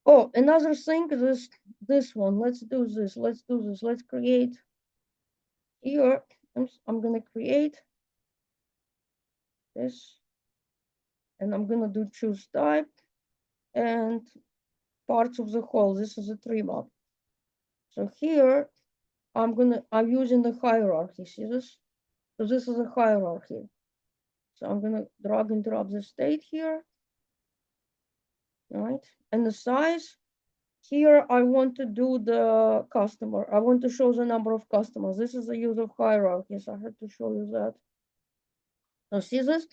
Oh, another thing is this one. Let's do this. Let's do this. Let's create here. I'm gonna create this, and I'm gonna do choose type and parts of the whole. This is a tree map. So here I'm using the hierarchy. See this? So this is a hierarchy. So I'm gonna drag and drop the state here. All right, and the size. Here I want to do the customer. I want to show the number of customers. This is the use of hierarchies. I have to show you that. Now see this?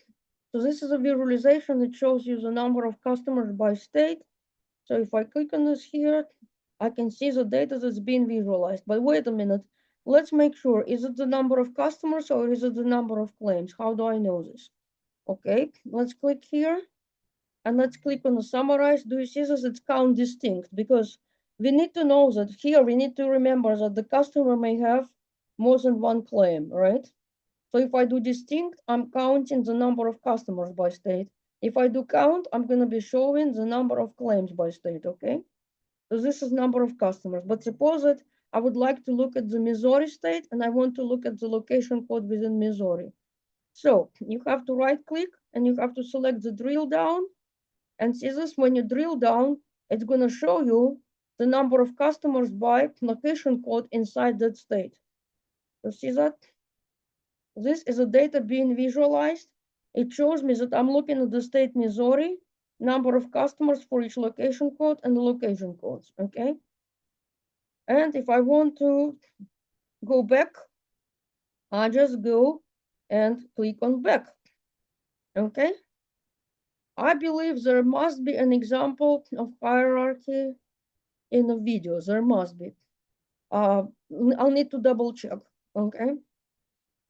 So this is a visualization. It shows you the number of customers by state. So if I click on this here, I can see the data that's being visualized. But wait a minute. Let's make sure. Is it the number of customers or is it the number of claims? How do I know this? Okay, let's click here. And let's click on the summarize. Do you see this? It's count distinct because we need to know that here we need to remember that the customer may have more than one claim, right? So if I do distinct, I'm counting the number of customers by state. If I do count, I'm going to be showing the number of claims by state, okay? So this is number of customers. But suppose that I would like to look at the Missouri state and I want to look at the location code within Missouri. So you have to right click and you have to select the drill down. And see this, when you drill down, it's going to show you the number of customers by location code inside that state. You see that? This is a data being visualized. It shows me that I'm looking at the state Missouri, number of customers for each location code and the location codes, okay? And if I want to go back, I just go and click on back, okay? I believe there must be an example of hierarchy in the video. There must be. I'll need to double check, okay?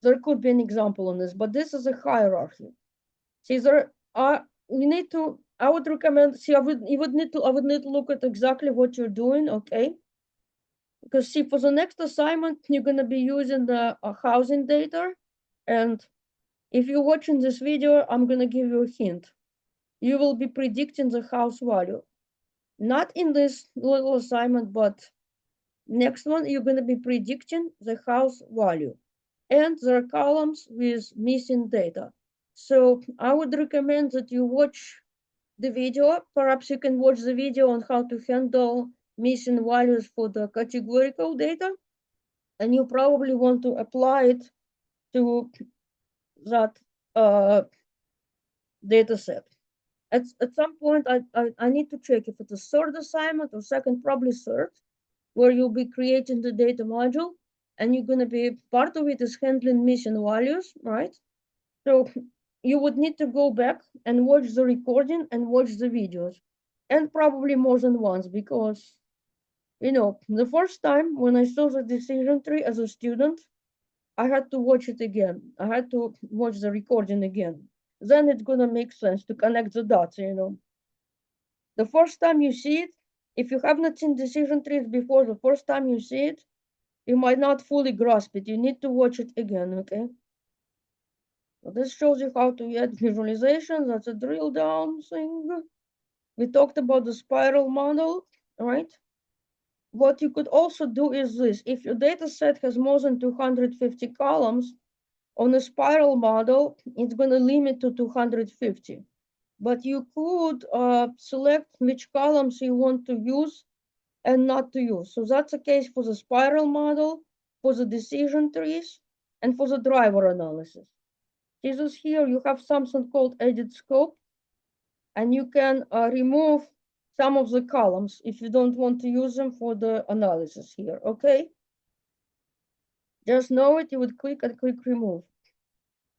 There could be an example on this, but this is a hierarchy. See, there are, you need to, I would recommend, see, I would need to look at exactly what you're doing, okay? Because see, for the next assignment, you're gonna be using the housing data. And if you're watching this video, I'm gonna give you a hint. You will be predicting the house value. Not in this little assignment, but next one, you're going to be predicting the house value. And there are columns with missing data. So I would recommend that you watch the video. Perhaps you can watch the video on how to handle missing values for the categorical data, and you probably want to apply it to that data set. At some point, I need to check if it's a third assignment or second, probably third, where you'll be creating the data module, and you're going to be, part of it is handling missing values, right? So you would need to go back and watch the recording and watch the videos, and probably more than once, because, the first time when I saw the decision tree as a student, I had to watch it again. I had to watch the recording again. Then it's gonna make sense to connect the dots, The first time you see it, if you have not seen decision trees before, the first time you see it, you might not fully grasp it. You need to watch it again, okay? So this shows you how to add visualization. That's a drill down thing. We talked about the spiral model, right? What you could also do is this. If your data set has more than 250 columns, on a spiral model, it's going to limit to 250. But you could select which columns you want to use and not to use. So that's the case for the spiral model, for the decision trees, and for the driver analysis. Jesus, here you have something called edit scope, and you can remove some of the columns if you don't want to use them for the analysis here, okay? Just know it, you would click and click remove.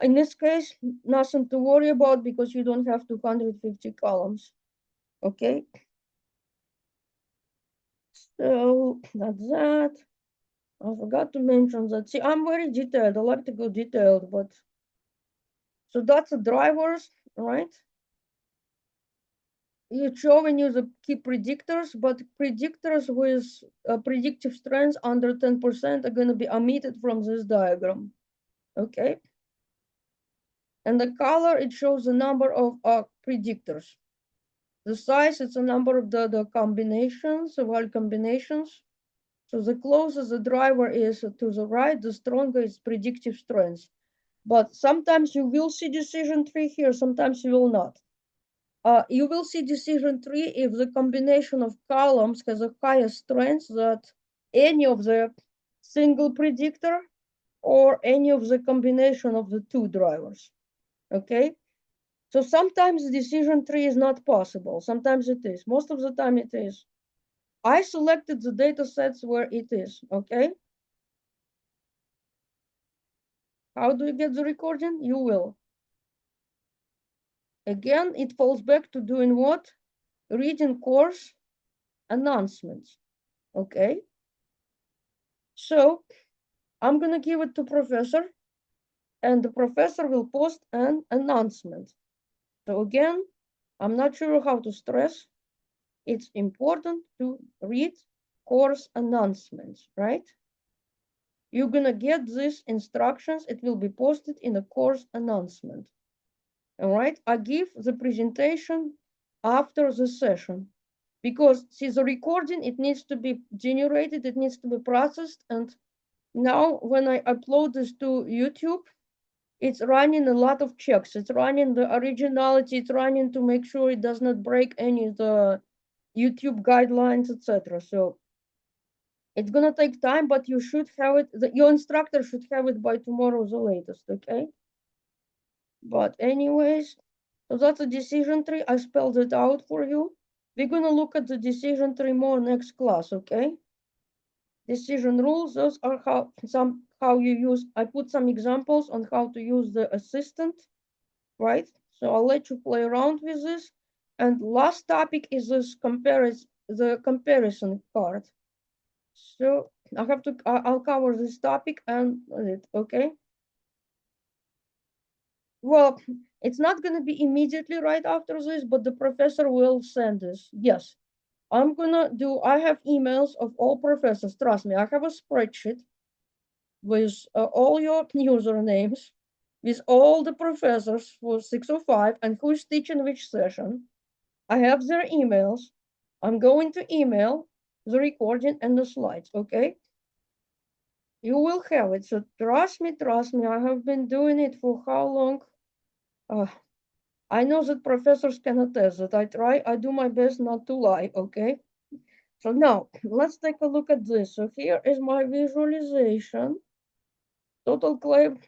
In this case, nothing to worry about because you don't have 250 columns, okay? So that's that. I forgot to mention that. See, I'm very detailed. I like to go detailed, but so that's the drivers, right? It's showing you the key predictors, but predictors with predictive strengths under 10% are going to be omitted from this diagram, okay? And the color, it shows the number of predictors. The size, it's a number of the combinations, of all combinations. So the closer the driver is to the right, the stronger its predictive strength. But sometimes you will see decision tree here, sometimes you will not. You will see decision tree if the combination of columns has a higher strength than any of the single predictor or any of the combination of the two drivers, okay? So sometimes the decision tree is not possible, sometimes it is, most of the time it is. I selected the data sets where it is, okay? How do you get the recording? You will. Again, it falls back to doing what? Reading course announcements, okay? So I'm gonna give it to professor, and the professor will post an announcement. So again, I'm not sure how to stress. It's important to read course announcements, right? You're gonna get these instructions. It will be posted in a course announcement. All right, I give the presentation after the session because see the recording, it needs to be generated, it needs to be processed. And now when I upload this to YouTube, it's running a lot of checks. It's running the originality, it's running to make sure it does not break any of the YouTube guidelines, etc. So it's gonna take time, but you should have it, your instructor should have it by tomorrow the latest, okay? But anyways, so that's a decision tree. I spelled it out for you. We're gonna look at the decision tree more next class, okay? Decision rules, those are how you use, I put some examples on how to use the assistant, right? So I'll let you play around with this. And last topic is this the comparison card. So I'll cover this topic and it, okay? Well, it's not going to be immediately right after this, but the professor will send this. Yes, I have emails of all professors. Trust me, I have a spreadsheet with all your usernames, with all the professors for 605 and who's teaching which session. I have their emails. I'm going to email the recording and the slides, okay? You will have it. So trust me, I have been doing it for how long? I know that professors can attest that I do my best not to lie, okay? So now, let's take a look at this. So here is my visualization, total claim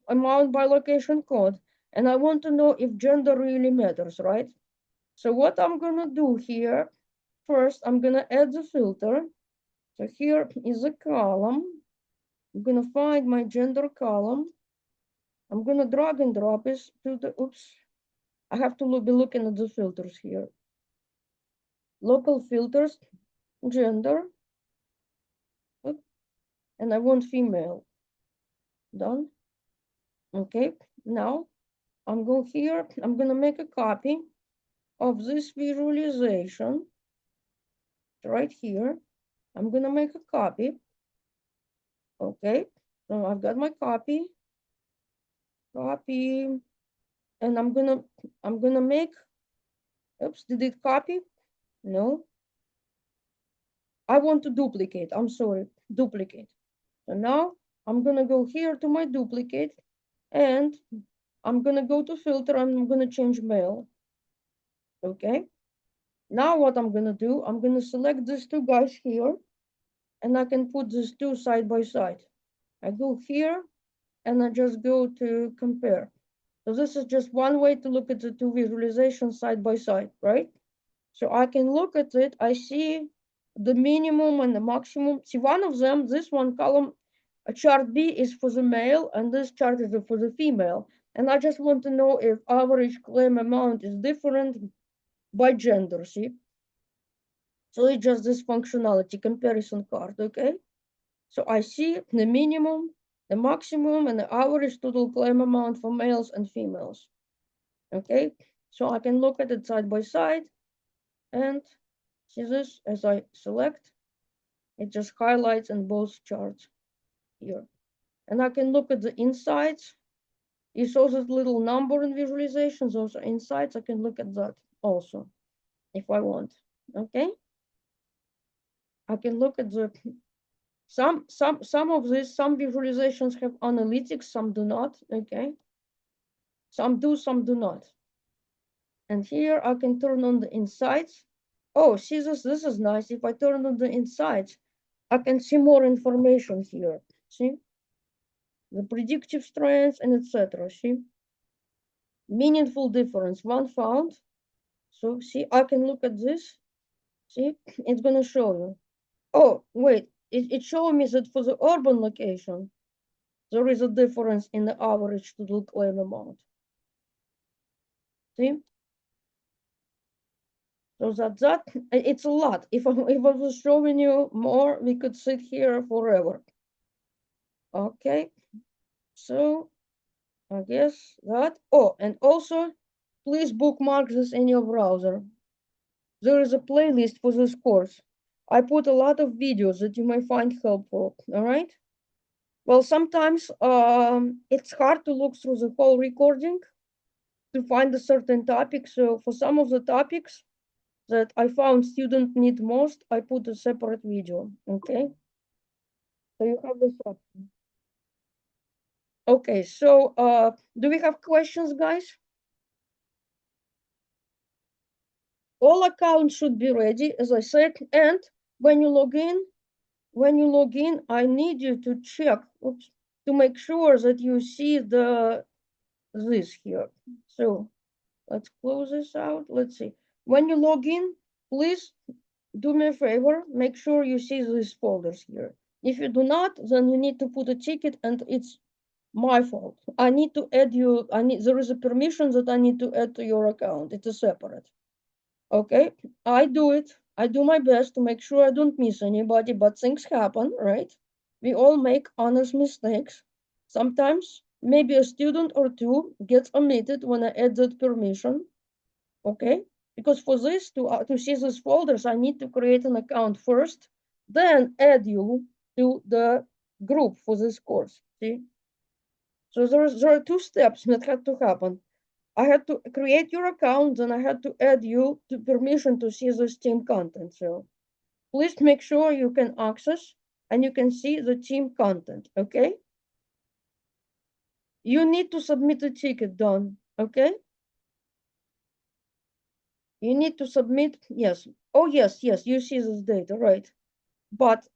amount by location code, and I want to know if gender really matters, right? So what I'm gonna do here, first, I'm gonna add the filter. So here is a column. I'm gonna find my gender column. I'm gonna drag and drop it to the, oops, I have to be looking at the filters here. Local filters, gender, and I want female. Done. Okay, now I'm going here, I'm gonna make a copy of this visualization right here. I'm gonna make a copy. Okay, so I've got my copy, and I'm gonna make, oops, did it copy? No, I want to duplicate, I'm sorry, duplicate. So now I'm gonna go here to my duplicate, and I'm gonna go to filter, and I'm gonna change male. Okay, now what I'm gonna do, I'm gonna select these two guys here, and I can put these two side by side. I go here, and I just go to compare. So this is just one way to look at the two visualizations side by side, right? So I can look at it, I see the minimum and the maximum. See, one of them, this one column, chart B is for the male, and this chart is for the female. And I just want to know if average claim amount is different by gender, see? So it's just this functionality comparison card, okay? So I see the minimum, the maximum, and the average total claim amount for males and females, okay? So I can look at it side by side, and see this, as I select, it just highlights in both charts here. And I can look at the insights. You saw that little number in visualizations, those are insights. I can look at that also if I want, okay? I can look at the, some of these, some visualizations have analytics, some do not, okay? Some do, some do not. And here I can turn on the insights. Oh, see this is nice. If I turn on the insights, I can see more information here, see? The predictive strengths and etc. See? Meaningful difference, one found. So see, I can look at this. See, it's gonna show you. Oh, wait, it's showing me that for the urban location, there is a difference in the average total claim amount. See? So that it's a lot. If I was showing you more, we could sit here forever. Okay, so I guess that. Oh, and also, please bookmark this in your browser. There is a playlist for this course. I put a lot of videos that you may find helpful, all right? Well, sometimes it's hard to look through the whole recording to find a certain topic. So for some of the topics that I found students need most, I put a separate video, okay? So you have this option. Okay, so do we have questions, guys? All accounts should be ready, as I said, and when you log in, I need you to check, oops, to make sure that you see this here. So let's close this out. Let's see. When you log in, please do me a favor, make sure you see these folders here. If you do not, then you need to put a ticket, and it's my fault. I need to add you, there is a permission that I need to add to your account. It's a separate. Okay, I do it. I do my best to make sure I don't miss anybody, but things happen, right? We all make honest mistakes. Sometimes maybe a student or two gets omitted when I add that permission, okay? Because for this, to see these folders, I need to create an account first, then add you to the group for this course, see? So there are two steps that had to happen. I had to create your account, and I had to add you to permission to see this team content. So please make sure you can access and you can see the team content, okay? You need to submit a ticket, Don. okay? You need to submit, yes. Oh, yes, yes, you see this data, right? But,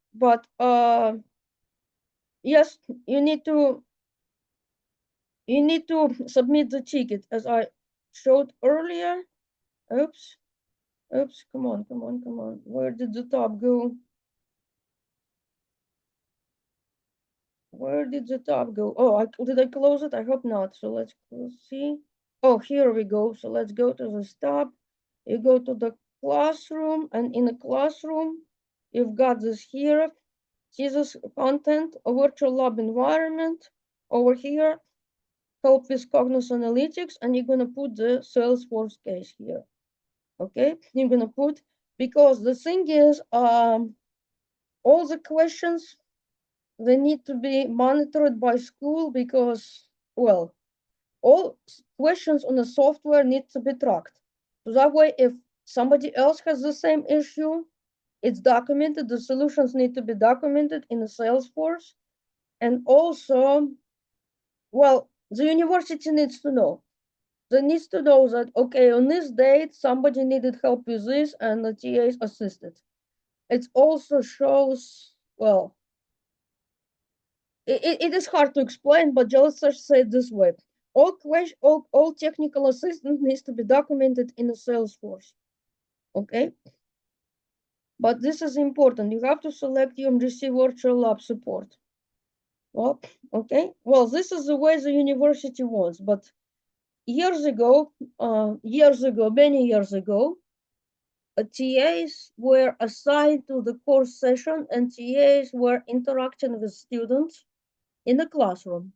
yes, you need to submit the ticket as I showed earlier. Oops, oops, come on, come on, come on. Where did the tab go? Where did the tab go? Oh, did I close it? I hope not. So let's see. Oh, here we go. So let's go to the tab. You go to the classroom, and in the classroom, you've got this here. See this content, a virtual lab environment. Over here, help with Cognons analytics, and you're gonna put the Salesforce case here. Okay, you're gonna put, because the thing is, all the questions, they need to be monitored by school because, well, all questions on the software need to be tracked. So that way, if somebody else has the same issue, it's documented. The solutions need to be documented in the Salesforce. And also, well, the university needs to know. They needs to know that, okay, on this date, somebody needed help with this and the TAs assisted. It also shows, well, it is hard to explain, but just say it this way. All technical assistance needs to be documented in the Salesforce, okay? But this is important. You have to select UMGC Virtual Lab support. Well, okay. Well, this is the way the university wants, but years ago, many years ago, TAs were assigned to the course session and TAs were interacting with students in the classroom.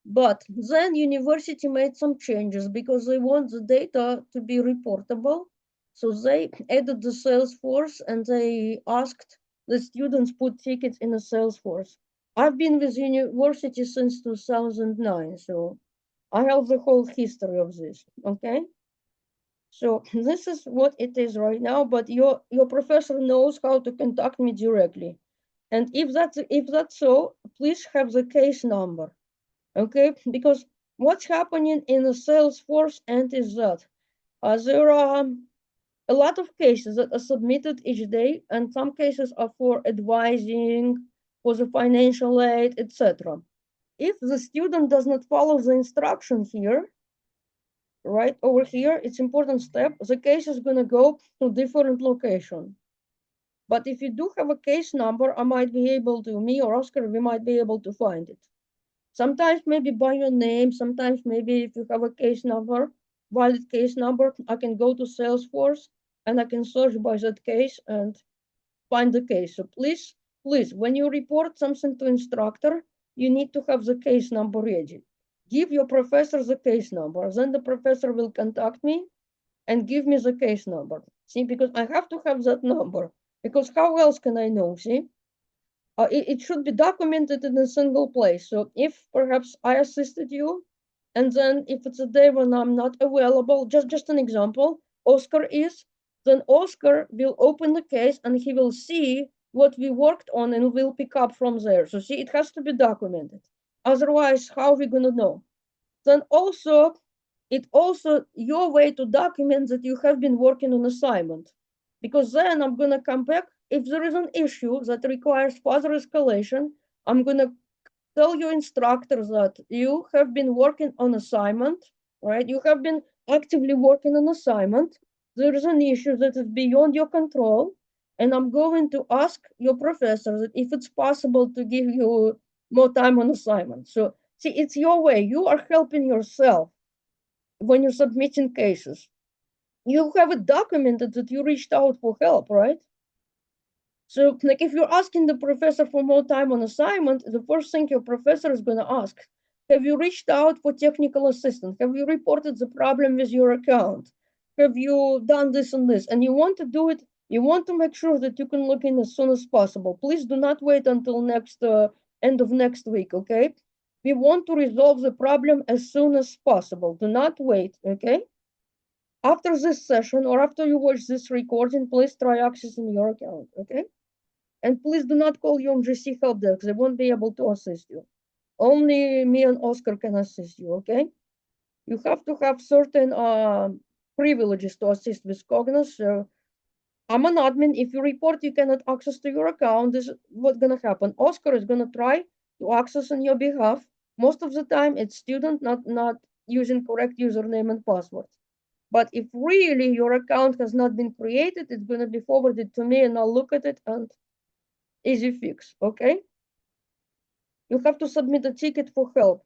But then university made some changes because they want the data to be reportable. So they added the Salesforce and they asked the students put tickets in the Salesforce. I've been with university since 2009, so I have the whole history of this, okay? So this is what it is right now, but your professor knows how to contact me directly. And if that's so, please have the case number. Okay, because what's happening in the Salesforce end is that there are a lot of cases that are submitted each day, and some cases are for advising, for the financial aid, etc. If the student does not follow the instructions here, right over here, it's important step, the case is going to go to different location. But if you do have a case number, I might be able to, me or Oscar, we might be able to find it. Sometimes maybe by your name, sometimes maybe if you have a case number, valid case number, I can go to Salesforce and I can search by that case and find the case. So please, when you report something to instructor, you need to have the case number ready. Give your professor the case number, then the professor will contact me and give me the case number. See, because I have to have that number, because how else can I know, see? It should be documented in a single place. So if perhaps I assisted you, and then if it's a day when I'm not available, just an example, Oscar is, then Oscar will open the case and he will see what we worked on and will pick up from there. So see, it has to be documented. Otherwise, how are we gonna know? Then also, it also your way to document that you have been working on assignment, because then I'm gonna come back if there is an issue that requires further escalation. I'm gonna tell your instructor that you have been working on assignment, right? You have been actively working on assignment. There is an issue that is beyond your control, and I'm going to ask your professor that if it's possible to give you more time on assignment. So see, it's your way. You are helping yourself when you're submitting cases. You have it documented that you reached out for help, right? So, like, if you're asking the professor for more time on assignment, the first thing your professor is going to ask, have you reached out for technical assistance? Have you reported the problem with your account? Have you done this and this? And you want to do it, you want to make sure that you can look in as soon as possible. Please do not wait until next end of next week, okay? We want to resolve the problem as soon as possible. Do not wait, okay? After this session or after you watch this recording, please try accessing your account, okay? And please do not call UMGC help desk. They won't be able to assist you. Only me and Oscar can assist you, okay? You have to have certain privileges to assist with Cognons. So I'm an admin. If you report you cannot access to your account, this is what's gonna happen. Oscar is gonna try to access on your behalf. Most of the time, it's student not using correct username and password. But if really your account has not been created, it's gonna be forwarded to me, and I'll look at it and easy fix. Okay? You have to submit a ticket for help.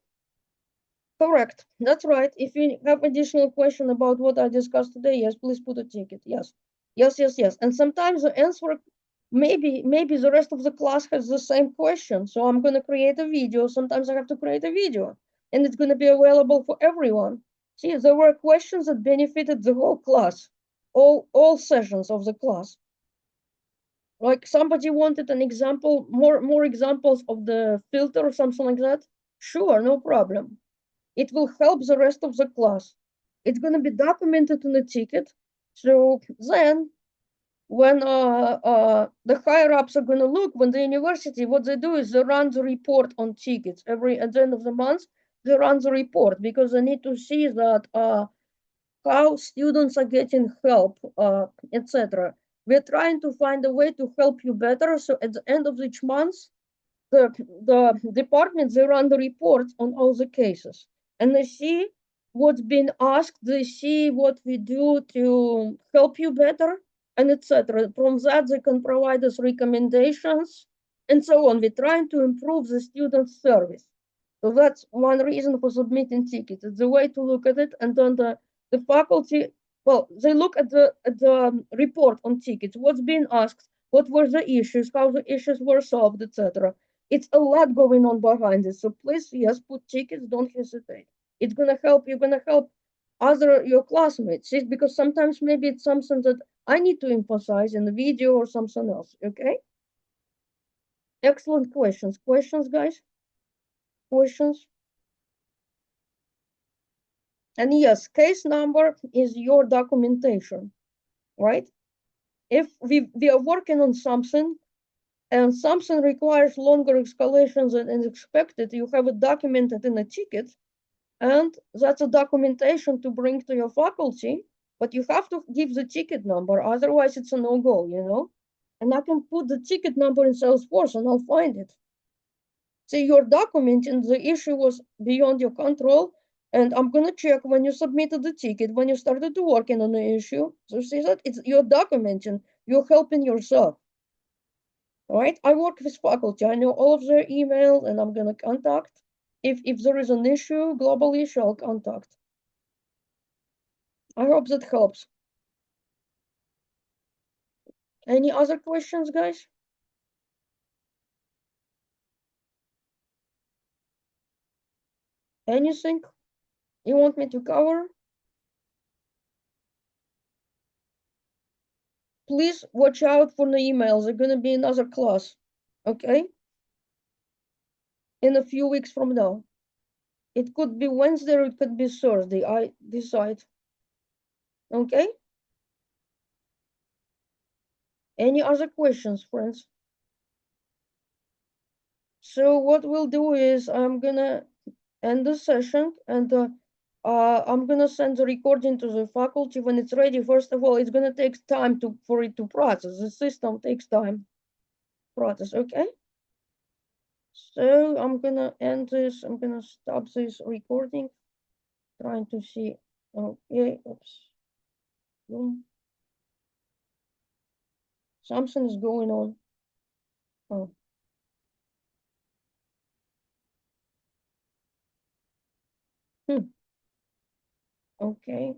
Correct. That's right. If you have additional question about what I discussed today, yes, please put a ticket. Yes. Yes, yes, yes. And sometimes the answer, maybe the rest of the class has the same question. So I'm going to create a video. Sometimes I have to create a video and it's going to be available for everyone. See, there were questions that benefited the whole class, all sessions of the class. Like somebody wanted an example, more examples of the filter or something like that. Sure, no problem. It will help the rest of the class. It's going to be documented in the ticket. So then when the higher ups are going to look, when the university, what they do is they run the report on tickets. At the end of the month, they run the report because they need to see that how students are getting help, etc. We're trying to find a way to help you better. So at the end of each month, the departments, they run the reports on all the cases and they see what's been asked, they see what we do to help you better, and etc. From that, they can provide us recommendations and so on. We're trying to improve the student service. So that's one reason for submitting tickets. It's a way to look at it, and then the faculty, well, they look at the report on tickets, what's being asked, what were the issues, how the issues were solved, etc. It's a lot going on behind it. So please, yes, put tickets, don't hesitate. It's gonna help, you're gonna help other your classmates. See, because sometimes maybe it's something that I need to emphasize in the video or something else. Okay? Excellent questions. Questions, guys? Questions? And yes, case number is your documentation, right? If we are working on something and something requires longer escalations than expected, you have it documented in a ticket, and that's a documentation to bring to your faculty, but you have to give the ticket number, otherwise it's a no-go, you know? And I can put the ticket number in Salesforce and I'll find it. So you're documenting the issue was beyond your control, and I'm gonna check when you submitted the ticket, when you started to working on the issue. So see that you're documenting, you're helping yourself. All right, I work with faculty. I know all of their emails, and I'm gonna contact. If there is an issue, global issue, I'll contact. I hope that helps. Any other questions, guys? Anything you want me to cover? Please watch out for the emails. They're gonna be another class, okay? In a few weeks from now. It could be Wednesday or it could be Thursday. I decide. Okay? Any other questions, friends? So what we'll do is I'm gonna end the session and I'm gonna send the recording to the faculty when it's ready. First of all, it's gonna take time for it to process. The system takes time to process, okay? So I'm gonna end this. I'm gonna stop this recording. Trying to see. Okay, oops. Boom. Something is going on. Oh. Okay.